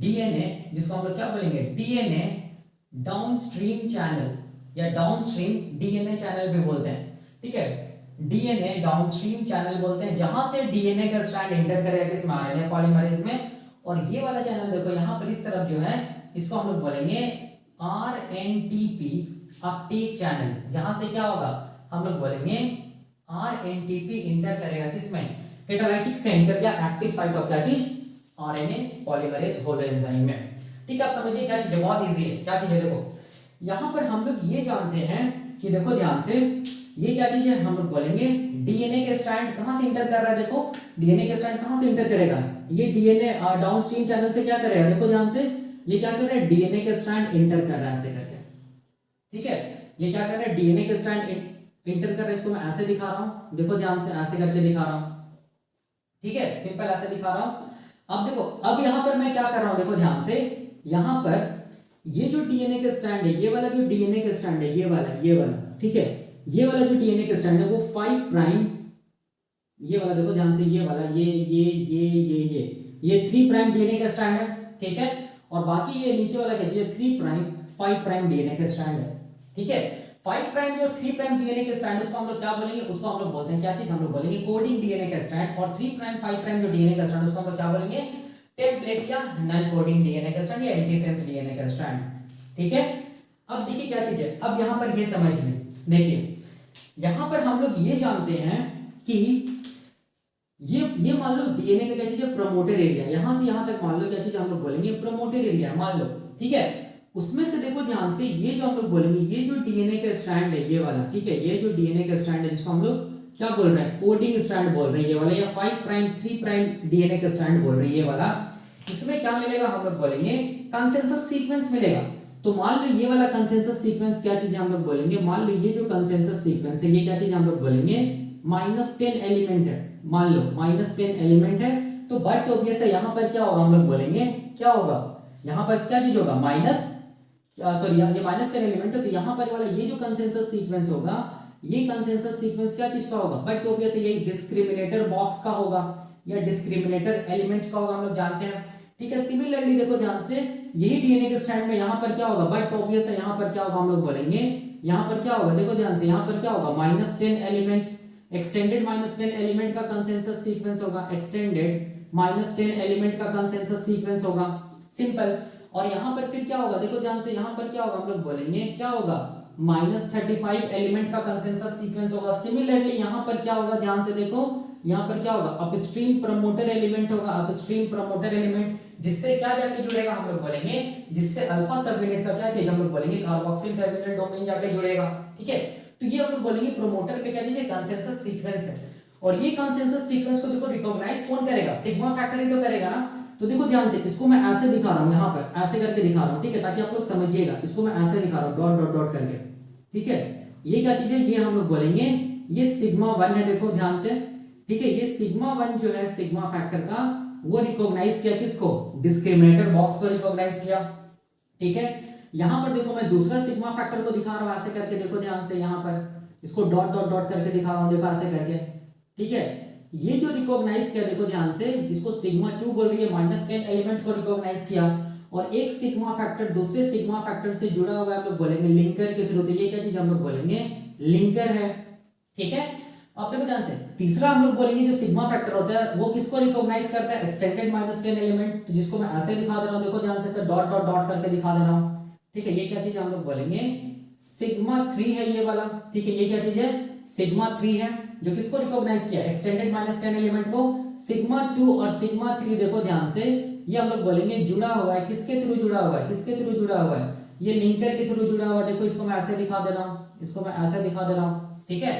डीएनए, जिसको हम लोग क्या बोलेंगे डीएनए डाउनस्ट्रीम चैनल, या डाउनस्ट्रीम डीएनए चैनल भी बोलते हैं। ठीक है, डीएनए डाउनस्ट्रीम चैनल बोलते हैं, जहां से डीएनए का स्ट्रैंड एंटर करेगा किसमें, आरएनए पॉलीमरेज में। और ये वाला चैनल देखो यहाँ पर इस तरफ जो है, इसको हम लोग बोलेंगे आरएनटीपी अपटेक चैनल, जहां से क्या होगा, हम लोग बोलेंगे आरएनटीपी इंटर करेगा किसमें, कैटालाइटिक सेंटर या एक्टिव साइट ऑफ क्या चीज, आरएनए पॉलीमरेज होलो एंजाइम में। ठीक है, आप समझिए क्या चीज है, बहुत इजी है। क्या चीज है, देखो यहां पर हम लोग ये जानते हैं कि देखो ध्यान से, ये क्या चीज है, हम लोग बोलेंगे डीएनए के स्ट्रैंड कहां से इंटर कर रहा है, देखो डीएनए के स्ट्रैंड कहां से इंटर करेगा, ये डीएनए डाउनस्ट्रीम चैनल से क्या करेगा, देखो ध्यान से, ये क्या कर रहा है, डीएनए के स्ट्रैंड इंटर कर रहा है ऐसे करके। ठीक है, ये क्या कर रहा है, डीएनए के स्ट्रैंड इंटर कर रहा है, इसको मैं ऐसे दिखा रहा हूं, देखो ध्यान से ऐसे करके दिखा रहा हूं। ठीक है, सिंपल ऐसे दिखा रहा हूं। अब देखो, अब यहां पर मैं क्या कर रहा हूं, देखो ध्यान से, यहां पर ये जो डीएनए का स्ट्रैंड है, ये वाला जो डीएनए का स्ट्रैंड है, ये वाला, ठीक है, ये वाला जो डीएनए का स्ट्रैंड है वो 5 प्राइम, ये वाला देखो ध्यान से, ये वाला, ये 3 प्राइम डीएनए का स्ट्रैंड है। ठीक है, और बाकी ये नीचे वाला क्या चीज है, 3 प्राइम 5 प्राइम डीएनए का स्ट्रैंड है। ठीक है, 5 प्राइम और 3 प्राइम डीएनए के स्ट्रैंड, उसको हम लोग क्या बोलेंगे, उसको हम लोग बोलते हैं क्या चीज, हम लोग बोलेंगे कोडिंग डीएनए का स्ट्रैंड। और 3 प्राइम 5 प्राइम जो डीएनए का स्ट्रैंड, उसको हम लोग क्या बोलेंगे टेम्पलेट या नॉन कोडिंग डीएनए का स्ट्रैंड, या एंटीसेंस डीएनए का स्ट्रैंड। ठीक है, अब देखिए क्या चीज है, अब यहां पर ये समझ लें, देखिए यहां पर हम लोग ये जानते हैं कि ये मान लो डीएनए का क्या चीज है, प्रमोटर एरिया, यहां से यहां तक मान लो क्या चीज हम लोग बोलेंगे प्रमोटर एरिया, मान लो। ठीक है, उसमें से देखो ध्यान से, ये जो हम लोग बोलेंगे, ये जो डीएनए का स्ट्रैंड है ये वाला, ठीक है, ये जो डीएनए का स्ट्रैंड है जिसको हम लोग क्या बोल रहे हैं, कोडिंग स्ट्रैंड बोल रहे हैं ये वाला, या 5 प्राइम 3 प्राइम डीएनए का स्ट्रैंड बोल रहे हैं ये वाला, इसमें क्या मिलेगा, हम लोग बोलेंगे कंसेंसस सीक्वेंस मिलेगा। तो मान लो ये वाला कंसेंसस सीक्वेंस क्या चीज हम लोग बोलेंगे, मान लो ये जो कंसेंसस सीक्वेंस है ये क्या चीज हम लोग बोलेंगे -10 एलिमेंट है, मान लो -10 एलिमेंट है। तो बट ऑब्वियस है यहाँ पर क्या होगा, हम लोग बोलेंगे क्या होगा, यहाँ पर क्या चीज होगा, सॉरी ये -10 एलिमेंट है, तो यहाँ पर वाला ये जो कंसेंसस सीक्वेंस होगा, ये कंसेंसस सीक्वेंस क्या चीज का होगा, बट ऑब्वियस ये डिस्क्रिमिनेटर बॉक्स का होगा या डिस्क्रिमिनेटर एलिमेंट का होगा, हम लोग जानते हैं। ठीक है, सिमिलरली देखो ध्यान से, यही डीएनए के स्ट्रैंड में यहाँ पर क्या होगा, बट ऑब्वियस है यहाँ पर क्या होगा, हम लोग बोलेंगे यहाँ पर क्या होगा, देखो ध्यान से, यहाँ पर क्या होगा -10 एलिमेंट, एक्सटेंडेड -10 एलिमेंट का कंसेंसस सीक्वेंस होगा, एक्सटेंडेड -10 एलिमेंट का कंसेंसस सीक्वेंस होगा, सिंपल। और यहाँ पर फिर क्या होगा, देखो ध्यान से, यहाँ पर क्या होगा, हम लोग बोलेंगे क्या होगा, -35 एलिमेंट का कंसेंसस सीक्वेंस होगा। सिमिलरली यहाँ पर क्या होगा, ध्यान से देखो, यहाँ पर क्या होगा, अपस्ट्रीम प्रमोटर एलिमेंट होगा, अपस्ट्रीम प्रमोटर एलिमेंट, जिससे क्या जाके जुड़ेगा हम लोग बोलेंगे, जिससे अल्फा सब यूनिट का क्या चीज हम लोग बोलेंगे, कार्बोक्सिल टर्मिनल डोमेन जाके जुड़ेगा। ठीक है, तो ये हम लोग बोलेंगे प्रोमोटर पे क्या चीज है, कंसेंसस सीक्वेंस है। और ये कंसेंसस सीक्वेंस को देखो रिकॉग्नाइज कौन करेगा, सिग्मा फैक्टर ही तो करेगा ना। तो देखो ध्यान से, इसको मैं ऐसे दिखा रहा हूँ, यहाँ पर ऐसे करके दिखा रहा हूँ, ठीक है, ताकि आप लोग समझिएगा। इसको मैं ऐसे दिखा रहा हूँ डॉट डॉट डॉट करके, ठीक है। ये क्या चीज है, ये हम लोग बोलेंगे ये सिग्मा वन है, देखो ध्यान से, ठीक है। ये सिग्मा वन जो है सिग्मा फैक्टर का, वो रिकॉग्नाइज किया किसको, डिस्क्रिमिनेटर बॉक्स को रिकॉग्नाइज किया। ठीक है, यहाँ पर देखो मैं दूसरा सिग्मा फैक्टर को दिखा रहा हूँ ऐसे करके, देखो ध्यान से, यहाँ पर इसको डॉट डॉट डॉट करके दिखा रहा हूँ, देखो ऐसे करके। ठीक है, ये जो रिकॉग्नाइज किया, देखो ध्यान से, इसको सिग्मा 2 बोल रही है, -10 एलिमेंट को रिकॉग्नाइज किया। और एक सिग्मा फैक्टर दूसरे सिग्मा फैक्टर से जुड़ा हुआ है, हम लोग बोलेंगे लिंकर के थ्रू। तो ये क्या चीज हम लोग बोलेंगे, लिंकर है। ठीक है, अब देखो ध्यान से, तीसरा हम लोग बोलेंगे जो सिग्मा फैक्टर होता है वो किसको रिकॉग्नाइज करता है, एक्सटेंडेड -10 एलिमेंट। तो जिसको मैं ऐसे दिखा दे रहा हूँ, देखो ध्यान से, डॉट डॉट डॉट करके दिखा दे रहा हूँ। ठीक है, ये क्या चीज हम लोग बोलेंगे, सिग्मा 3 है ये वाला। ठीक है, ये क्या चीज है, सिग्मा 3 है, जो किसको रिकॉग्नाइज किया, एक्सटेंडेड -10 एलिमेंट को। सिग्मा 2 और सिग्मा 3 देखो ध्यान से, ये हम लोग बोलेंगे जुड़ा हुआ है, किसके थ्रू जुड़ा हुआ है, किसके थ्रू जुड़ा हुआ है, ये लिंकर के थ्रू जुड़ा हुआ है। देखो इसको मैं ऐसे दिखा दे रहा हूँ, इसको मैं ऐसे दिखा दे रहा हूँ। ठीक है,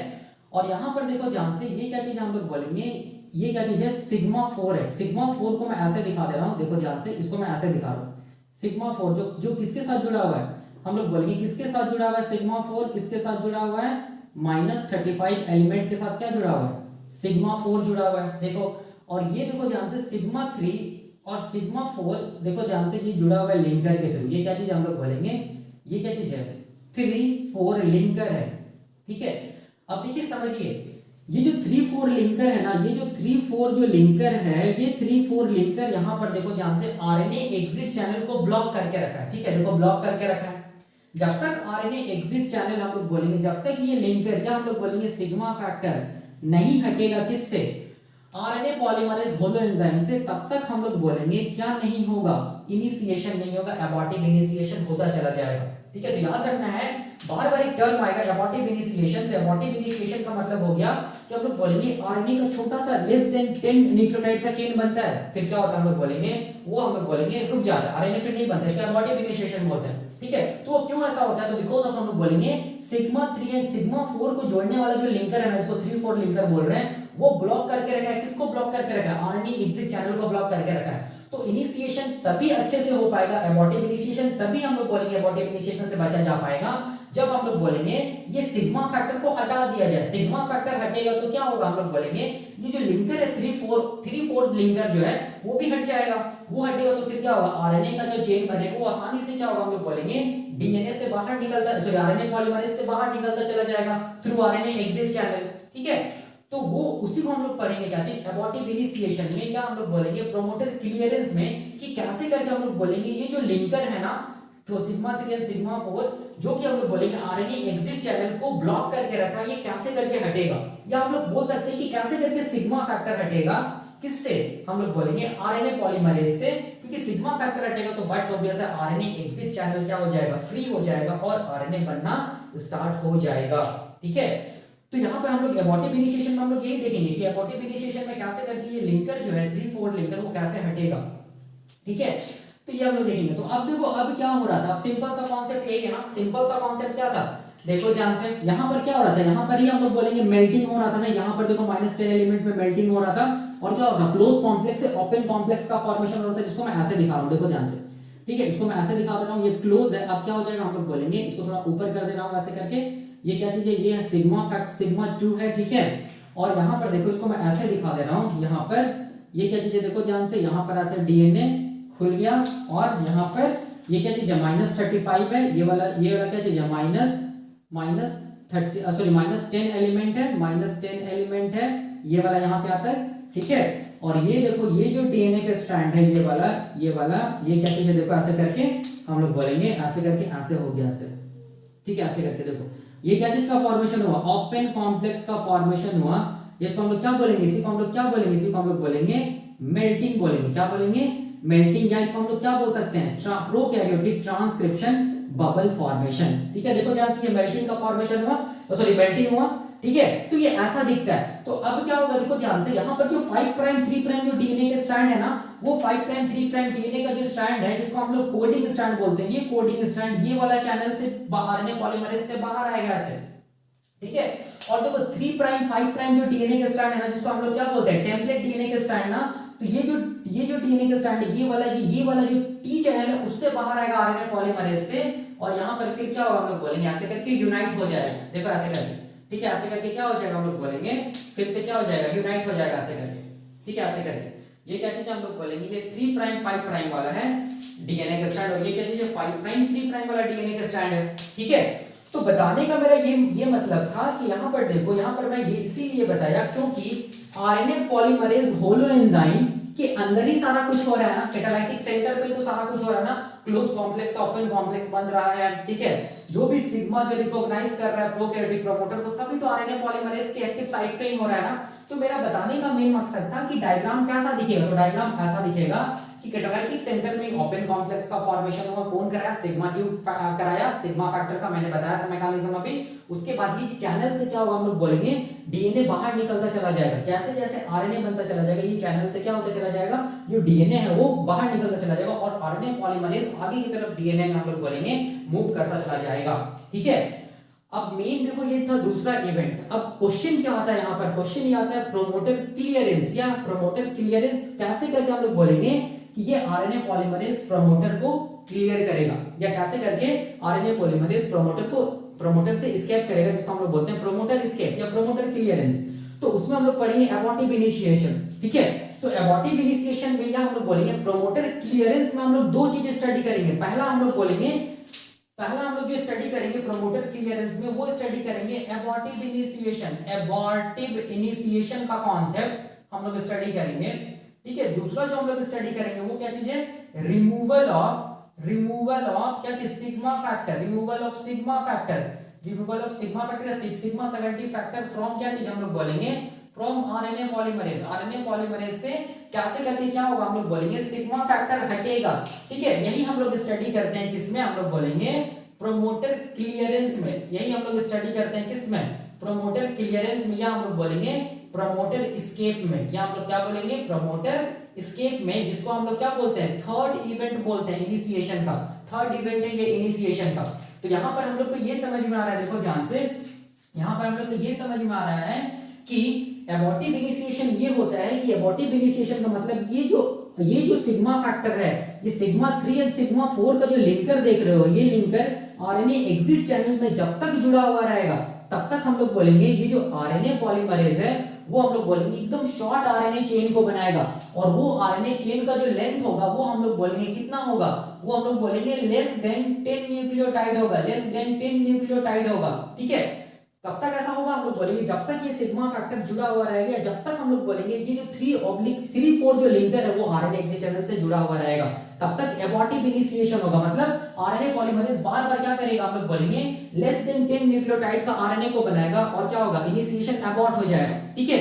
और यहाँ पर देखो ध्यान से, ये क्या चीज हम लोग बोलेंगे, ये क्या चीज है, सिग्मा 4 है। सिग्मा 4 को मैं ऐसे दिखा दे रहा हूँ, देखो ध्यान से, इसको मैं ऐसे दिखा रहा हूँ। सिग्मा 4 जो किसके साथ जुड़ा हुआ है, हम लोग बोलेंगे किसके साथ जुड़ा हुआ है, सिग्मा 4 किसके साथ जुड़ा हुआ है, -35 एलिमेंट के साथ क्या जुड़ा हुआ है, सिग्मा 4 जुड़ा हुआ है। देखो, और ये देखो ध्यान से, सिग्मा 3 और सिग्मा 4 देखो ध्यान से, ये जुड़ा हुआ है लिंकर के थ्रू। ये क्या चीज हम लोग बोलेंगे, ये क्या चीज है, 3-4 लिंकर है। ठीक है, अब देखिए समझिए, ये जो 3-4 लिंकर है ना, ये जो 3-4 जो लिंकर है, ये 3-4 लिंकर यहाँ पर देखो ध्यान से, आरएनए एग्जिट चैनल को ब्लॉक करके रखा है। ठीक है, देखो ब्लॉक करके रखा है। जब तक आरएनए एग्जिट चैनल हम लोग बोलेंगे, जब तक ये लिंकर या हम लोग बोलेंगे सिग्मा फैक्टर नहीं हटेगा किससे, आरएनए पॉलीमरेज होलो एंजाइम से, तब तक हम लोग बोलेंगे क्या नहीं होगा, इनिशिएशन नहीं होगा, एबॉर्टिव इनिशिएशन होता चला जाएगा। ठीक है, तो याद रखना है, बार बार एक टर्म आएगा एबॉर्टिव इनिशिएशन। तो एबॉर्टिव इनिशिएशन का मतलब हो गया कि हम लोग बोलेंगे आरएनए का छोटा सा लेस देन 10 न्यूक्लियोटाइड का चेन बनता है, फिर क्या होता है हम लोग बोलेंगे, वो हम लोग बोलेंगे रुक जाता है, आरएनए फिर नहीं बनता है, क्या एबॉर्टिव इनिशिएशन बोलते हैं। ठीक है, तो क्यों ऐसा होता है, तो बिकॉज ऑफ हम लोग बोलेंगे सिग्मा 3 एंड सिग्मा 4 को जोड़ने वाला जो लिंकर है ना, इसको 3-4 लिंकर बोल रहे हैं, वो ब्लॉक करके रखा है। किसको ब्लॉक करके रखा है, आरएनए एग्जिट चैनल को ब्लॉक करके रखा है। तो इनिशिएशन तभी अच्छे से हो पाएगा, एबॉर्टिव इनिशिएशन तभी हम लोग बोलेंगे एबॉर्टिव इनिशिएशन से बचा जा पाएगा, जब हम लोग बोलेंगे ये सिग्मा फैक्टर को हटा दिया जाए। सिग्मा फैक्टर हटेगा तो क्या होगा, हम लोग बोलेंगे ये जो लिंकर है 3-4 लिंकर जो है वो भी हट जाएगा। वो हटेगा तो फिर क्या होगा, आरएनए का जो चेन बनेगा वो आसानी से क्या होगा, हम लोग बोलेंगे डीएनए से बाहर निकलता, सॉरी आरएनए पॉलीमरेज से बाहर निकलता चला जाएगा थ्रू आरएनए एग्जिट चैनल। ठीक है, तो वो उसी को हम लोग पढ़ेंगे क्या चीज, एबॉर्टिव इनिशिएशन में, या हम लोग बोलेंगे प्रोमोटर क्लियरेंस में, कि कैसे करके हम लोग बोलेंगे ये जो लिंकर है ना, तो सिग्मा 3 और सिग्मा 4 जो कि हम लोग बोलेंगे आरएनए एग्जिट चैनल को ब्लॉक करके रखा है, ये कैसे करके हटेगा, या हम लोग बोल सकते हैं कि कैसे करके सिग्मा फैक्टर हटेगा, किससे, हम लोग बोलेंगे आरएनए पॉलीमरेज से। क्योंकि सिग्मा फैक्टर हटेगा तो बट ऑब्वियस है आरएनए एग्जिट चैनल क्या हो जाएगा, फ्री हो जाएगा और आरएनए बनना स्टार्ट हो जाएगा। ठीक है, तो यहाँ पर हम लोग एबॉर्टिव इनिशिएशन में हम लोग यही देखेंगे कि एबॉर्टिव इनिशिएशन में कैसे करके ये लिंकर जो है 3-4 लिंकर वो कैसे हटेगा। ठीक है, तो ये हम लोग देखेंगे। तो अब देखो, अब क्या हो रहा था, अब सिंपल सा कॉन्सेप्ट यही है ना, सिंपल सा कॉन्सेप्ट क्या था, देखो ध्यान से, यहाँ पर क्या हो रहा था, यहाँ पर ही हम लोग बोलेंगे मेल्टिंग हो रहा था ना, यहाँ पर देखो -10 एलिमेंट में मेल्टिंग हो रहा था, और क्या होगा, क्लोज कॉम्प्लेक्स से ओपन कॉम्प्लेक्स का फॉर्मेशन हो रहा था, जिसको मैं ऐसे दिखा रहा हूँ, देखो ध्यान से। ठीक है, इसको मैं ऐसे दिखा दे रहा हूँ, ये क्लोज है। अब क्या हो जाएगा, हम लोग बोलेंगे, इसको थोड़ा ऊपर कर दे रहा हूँ ऐसे करके, ये क्या चीज है, ये है सिग्मा 2 है। ठीक है, और यहाँ पर देखो, इसको मैं ऐसे दिखा दे रहा हूँ, यहाँ पर ये क्या चीज है, देखो ध्यान से, यहाँ पर ऐसे डीएनए खुल गया, और यहाँ पर ये क्या चीज है, -35 है, ये वाला क्या चीज है, -10 एलिमेंट है, -10 एलिमेंट है, ये वाला यहाँ से आता है। ठीक है, और ये देखो, ये जो डीएनए का स्ट्रैंड है, ये वाला ये क्या चीज है, देखो ऐसे करके हम लोग बोलेंगे, ऐसे करके ऐसे हो गया ऐसे। ठीक है, ऐसे करके देखो, ये क्या चीज का फॉर्मेशन हुआ, ओपन कॉम्प्लेक्स का फॉर्मेशन हुआ। इसको हम लोग क्या बोलेंगे, इसी को हम लोग क्या बोलेंगे, इसी को हम लोग बोलेंगे मेल्टिंग बोलेंगे, क्या बोलेंगे, मेल्टिंग, या इसको हम लोग क्या बोल सकते हैं, प्रोकैरियोटिक ट्रांसक्रिप्शन बबल फॉर्मेशन। ठीक है, देखो ध्यान से, ये मेल्टिंग का फॉर्मेशन हुआ, सॉरी मेल्टिंग हुआ, ठीक है, तो ये ऐसा दिखता है। तो अब क्या होगा, देखो ध्यान से, यहाँ पर जो 5 प्राइम 3 प्राइम जो डीएनए के स्ट्रैंड है ना, वो 5 प्राइम 3 प्राइम डीएनए का जो स्ट्रैंड है, जिसको हम लोग कोडिंग स्ट्रैंड बोलते हैं, ये कोडिंग स्ट्रैंड ये वाला चैनल से आरएनए पॉलीमरेज से बाहर आएगा ऐसे, ठीक है। और देखो 3 प्राइम 5 प्राइम जो डीएनए के स्ट्रैंड है ना, जिसको हम लोग क्या बोलते हैं, टेम्पलेट डीएनए के स्ट्रैंड ना, तो ये जो डीएनए के स्ट्रैंड है, ये वाला जो टी चैनल है, उससे बाहर आएगा आरएनए पॉलीमरेज से, और यहाँ पर फिर क्या होगा, हम लोग बोलेंगे ऐसे करके यूनाइट हो जाएगा। देखो ऐसे करके, ठीक है, ऐसे करके क्या हो जाएगा, हम लोग बोलेंगे फिर से क्या हो जाएगा, यूनाइट हो जाएगा ऐसे करके, ठीक है, ऐसे करके। ये क्या चीज हम लोग बोलेंगे, ये 3 प्राइम 5 प्राइम वाला है डीएनए का स्ट्रैंड, और ये क्या चीज है, 5 प्राइम 3 प्राइम वाला डीएनए का स्ट्रैंड है, ठीक है। तो बताने का मेरा ये मतलब था कि यहाँ पर देखो, यहाँ पर मैं ये इसीलिए बताया क्योंकि आरएनए पॉलीमरेज होलो एंजाइम के अंदर ही सारा कुछ हो रहा है ना, कैटालाइटिक सेंटर पे तो सारा कुछ हो रहा है ना, क्लोज कॉम्प्लेक्स ओपन कॉम्प्लेक्स बन रहा है, ठीक है। जो भी सिग्मा जो रिकॉग्नाइज कर रहा है प्रोकैरियोटिक प्रमोटर को, सभी तो आरएनए पॉलीमरेज के एक्टिव साइट पे ही हो रहा है ना। तो मेरा बताने का मेन मकसद था कि डायग्राम कैसा दिखेगा, तो डायग्राम ऐसा दिखेगा कि कैटालाइटिक सेंटर में ओपन कॉम्प्लेक्स का फॉर्मेशन हुआ, कौन कराया, सिग्मा ट्यूब कराया, सिग्मा फैक्टर का मैंने बताया था मैकेनिज्म अभी। उसके बाद ये चैनल से क्या होगा, हम लोग बोलेंगे डीएनए बाहर निकलता चला जाएगा, जैसे जैसे आरएनए बनता चला जाएगा, ये चैनल से क्या होता चला जाएगा, जो डीएनए है वो बाहर निकलता चला जाएगा, और आरएनए पॉलीमरेज आगे की तरफ डीएनए में हम लोग बोलेंगे मूव करता चला जाएगा, ठीक है। अब मेन देखो ये था दूसरा इवेंट। अब क्वेश्चन क्या आता है, यहाँ पर क्वेश्चन ये आता है प्रोमोटर क्लियरेंस, या प्रोमोटर क्लियरेंस कैसे करके हम लोग बोलेंगे कि ये आरएनए पॉलीमरेज प्रमोटर को क्लियर करेगा, या कैसे करके आरएनए पॉलीमरेज प्रमोटर से एस्केप करेगा, जिसको हम लोग बोलते हैं प्रोमोटर एस्केप या प्रोमोटर क्लियरेंस। तो उसमें हम लोग पढ़ेंगे एबॉर्टिव इनिशिएशन, ठीक है। तो एबॉर्टिव इनिशिएशन में या हम लोग बोलेंगे प्रोमोटर क्लियरेंस में हम लोग दो चीजें स्टडी करेंगे। पहला हम लोग जो स्टडी करेंगे प्रोमोटर क्लियरेंस में, वो स्टडी करेंगे एबॉर्टिव इनिशिएशन। एबॉर्टिव इनिशिएशन का कॉन्सेप्ट हम लोग स्टडी करेंगे, ठीक है। दूसरा जो हम लोग स्टडी करेंगे वो क्या चीज है, रिमूवल ऑफ क्या चीज, sigma factor, removal of sigma factor या सिग्मा 70 फैक्टर फ्रॉम क्या चीज हम लोग बोलेंगे, फ्रॉम आरएनए पॉलीमरेज से कैसे करके क्या होगा, हम लोग बोलेंगे सिग्मा फैक्टर हटेगा, ठीक है। यही हम लोग स्टडी करते हैं किसमें, हम लोग बोलेंगे प्रोमोटर क्लियरेंस में। यही हम लोग स्टडी करते हैं किसमें, प्रोमोटर क्लियरेंस में, या हम लोग बोलेंगे प्रमोटर एस्केप में, या हम लोग क्या बोलेंगे, प्रमोटर एस्केप में, जिसको हम लोग क्या बोलते हैं, थर्ड इवेंट बोलते हैं इनिशिएशन का। थर्ड इवेंट है ये इनिशिएशन का। तो यहाँ पर हम लोग को ये समझ में आ रहा है, देखो ध्यान से, यहाँ पर हम लोग को ये समझ में आ रहा है कि एबॉर्टिव इनिशिएशन ये होता है कि एबॉर्टिव इनिशिएशन का मतलब ये जो सिग्मा फैक्टर है, ये सिग्मा 3 और सिग्मा 4 का जो लिंकर देख रहे हो, ये लिंकर आरएनए एग्जिट चैनल में जब तक जुड़ा हुआ रहेगा तब तक हम लोग बोलेंगे ये जो आरएनए पॉलीमरेज है वो हम लोग बोलेंगे एकदम शॉर्ट आरएनए चेन को बनाएगा, और वो आरएनए चेन का जो लेंथ होगा वो हम लोग बोलेंगे कितना होगा, वो हम लोग बोलेंगे लेस देन 10 न्यूक्लियोटाइड होगा, लेस देन 10 न्यूक्लियोटाइड होगा, ठीक है। कब तक ऐसा होगा, हम लोग बोलेंगे जब तक ये सिग्मा फैक्टर जुड़ा हुआ रहेगा, जब तक हम लोग बोलेंगे ये जो 3/3/4 जो लिंकर है वो आरएनए एग्जिट चैनल से जुड़ा हुआ रहेगा, तब तक एबॉर्टिव इनिशिएशन होगा। मतलब आरएनए पॉलीमरेज बार बार क्या करेगा, हम लोग बोलेंगे लेस देन 10 न्यूक्लियोटाइड का आरएनए को बनाएगा, और क्या होगा, इनिशिएशन अबॉर्ट हो जाएगा, ठीक है।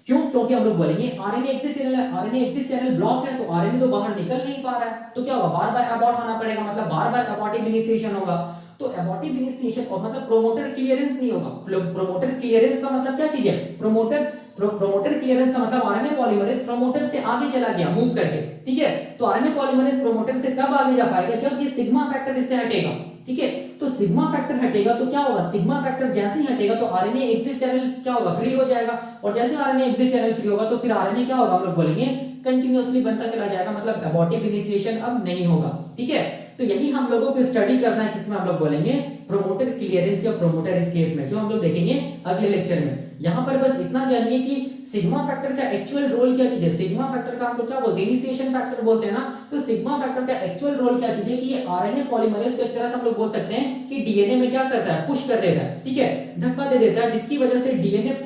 क्यों, क्योंकि हम लोग बोलेंगे आरएनए एग्जिट चैनल ब्लॉक है, तो आरएनए तो बाहर निकल नहीं पा रहा है, तो क्या होगा, बार बार अबॉर्ट होना पड़ेगा, मतलब बार बार अबॉर्टिव इनिशिएशन होगा। तो एबॉर्टिव इनिशिएशन और मतलब प्रोमोटर क्लियरेंस नहीं होगा। प्रोमोटर क्लियरेंस का मतलब क्या चीज है, प्रोमोटर क्लियरेंस का मतलब आरएनए पॉलीमरेज प्रोमोटर से आगे चला गया मूव करके, ठीक है। तो आरएनए पॉलीमरेज प्रोमोटर से कब आगे जा पाएगा, जब ये सिग्मा फैक्टर इससे हटेगा, ठीक है। तो सिग्मा फैक्टर हटेगा तो क्या होगा, सिग्मा फैक्टर जैसे ही हटेगा तो आरएनए एग्जिट चैनल क्या होगा, फ्री हो जाएगा, और जैसे आरएनए एग्जिट चैनल फ्री होगा तो फिर आरएनए क्या होगा, हम लोग बोलेंगे कंटिन्यूअसली बनता चला जाएगा, मतलब एबॉर्टिव इनिशिएशन अब नहीं होगा, ठीक है। तो यही हम लोगों को स्टडी करना है, किसमें हम लोग बोलेंगे प्रोमोटर क्लियरेंस या प्रोमोटर एस्केप में, जो हम लोग देखेंगे अगले लेक्चर में। यहाँ पर बस इतना जानिए कि सिग्मा फैक्टर का एक्चुअल रोल क्या चीज है। सिग्मा फैक्टर का हम लोग क्या बोलते हैं, इनिशिएशन फैक्टर बोलते हैं ना। तो सिग्मा फैक्टर का एक्चुअल रोल क्या चीज है कि ये आरएनए पॉलीमरेज को एक तरह से हम लोग बोल सकते हैं कि डीएनए में क्या करता है, पुश कर देता है, ठीक है, धक्का दे देता है, जिसकी वजह से डीएनए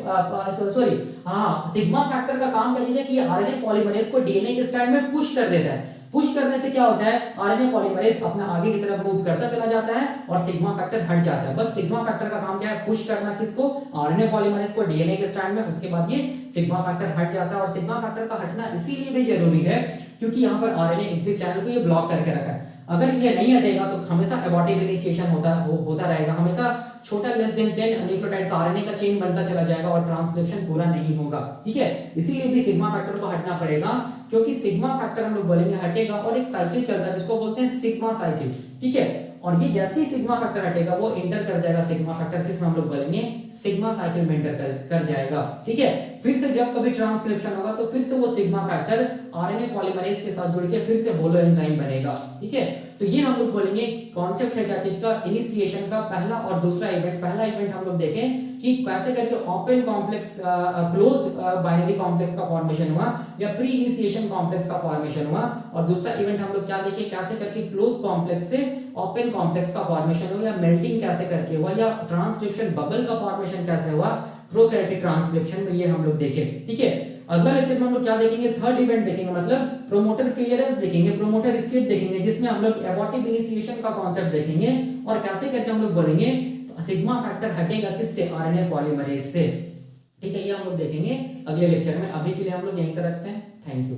सिग्मा फैक्टर का काम क्या चीज है कि आरएनए पॉलीमरेज को डीएनए के स्ट्रैंड में पुश कर देता है। पुश करने से क्या होता है, आरएनए पॉलीमरेज अपना आगे की तरफ मूव करता चला जाता है और सिग्मा फैक्टर हट जाता है। बस सिग्मा फैक्टर का काम क्या है, पुश करना किसको, आरएनए पॉलीमरेज को डीएनए के स्ट्रैंड में, उसके बाद ये सिग्मा फैक्टर हट जाता है। और सिग्मा फैक्टर का हटना इसीलिए भी जरूरी है क्योंकि यहाँ पर आरएनए एग्जिट चैनल को ये ब्लॉक करके रखा है। अगर ये नहीं हटेगा तो हमेशा एबॉर्टिव इनिशिएशन होता रहेगा, हमेशा छोटा लेस देन 10 न्यूक्लियोटाइड का आरएनए का चेन बनता चला जाएगा और ट्रांसक्रिप्शन पूरा नहीं होगा। ठीक है, इसीलिए भी सिग्मा फैक्टर को हटना पड़ेगा, क्योंकि सिग्मा फैक्टर हम लोग बोलेंगे हटेगा और एक साइकिल चलता है जिसको बोलते हैं सिग्मा साइकिल। ठीक है, और ये जैसे ही सिग्मा फैक्टर हटेगा वो एंटर कर जाएगा सिग्मा फैक्टर, किसमें हम लोग बोलेंगे सिग्मा साइकिल में एंटर कर जाएगा। ठीक है, फिर से जब कभी ट्रांसक्रिप्शन होगा तो फिर से वो सिग्मा फैक्टर आरएनए पॉलीमरेज के साथ जुड़ के फिर से होलो एंजाइम बनेगा। ठीक है, तो ये हम लोग बोलेंगे कॉन्सेप्ट है क्या चीज का, इनिशिएशन का पहला और दूसरा इवेंट। पहला इवेंट हम लोग देखें कि कैसे करके open complex closed binary complex का फॉर्मेशन हुआ या प्री इनिशिएशन कॉम्प्लेक्स का फॉर्मेशन हुआ, और दूसरा इवेंट हम लोग क्या देखें कैसे करके क्लोज कॉम्प्लेक्स से ओपन कॉम्प्लेक्स का फॉर्मेशन हुआ या मेल्टिंग कैसे करके हुआ या ट्रांसक्रिप्शन बबल का फॉर्मेशन कैसे हुआ प्रोकैरियोटिक ट्रांसक्रिप्शन में, ये हम लोग देखें। ठीक है, अगला लेक्चर में हम लोग क्या देखेंगे, थर्ड इवेंट देखेंगे, मतलब प्रोमोटर क्लियरेंस देखेंगे, प्रोमोटर एस्केप देखेंगे, जिसमें हम लोग एबॉर्टिव इनिशिएशन का कांसेप्ट देखेंगे और कैसे करके हम लोग बोलेंगे सिग्मा फैक्टर हटेगा किससे, आरएनए पॉलीमरेज से। ठीक है, ये हम लोग देखेंगे अगले लेक्चर में। अभी के लिए हम लोग यहीं तक रखते हैं। Thank you.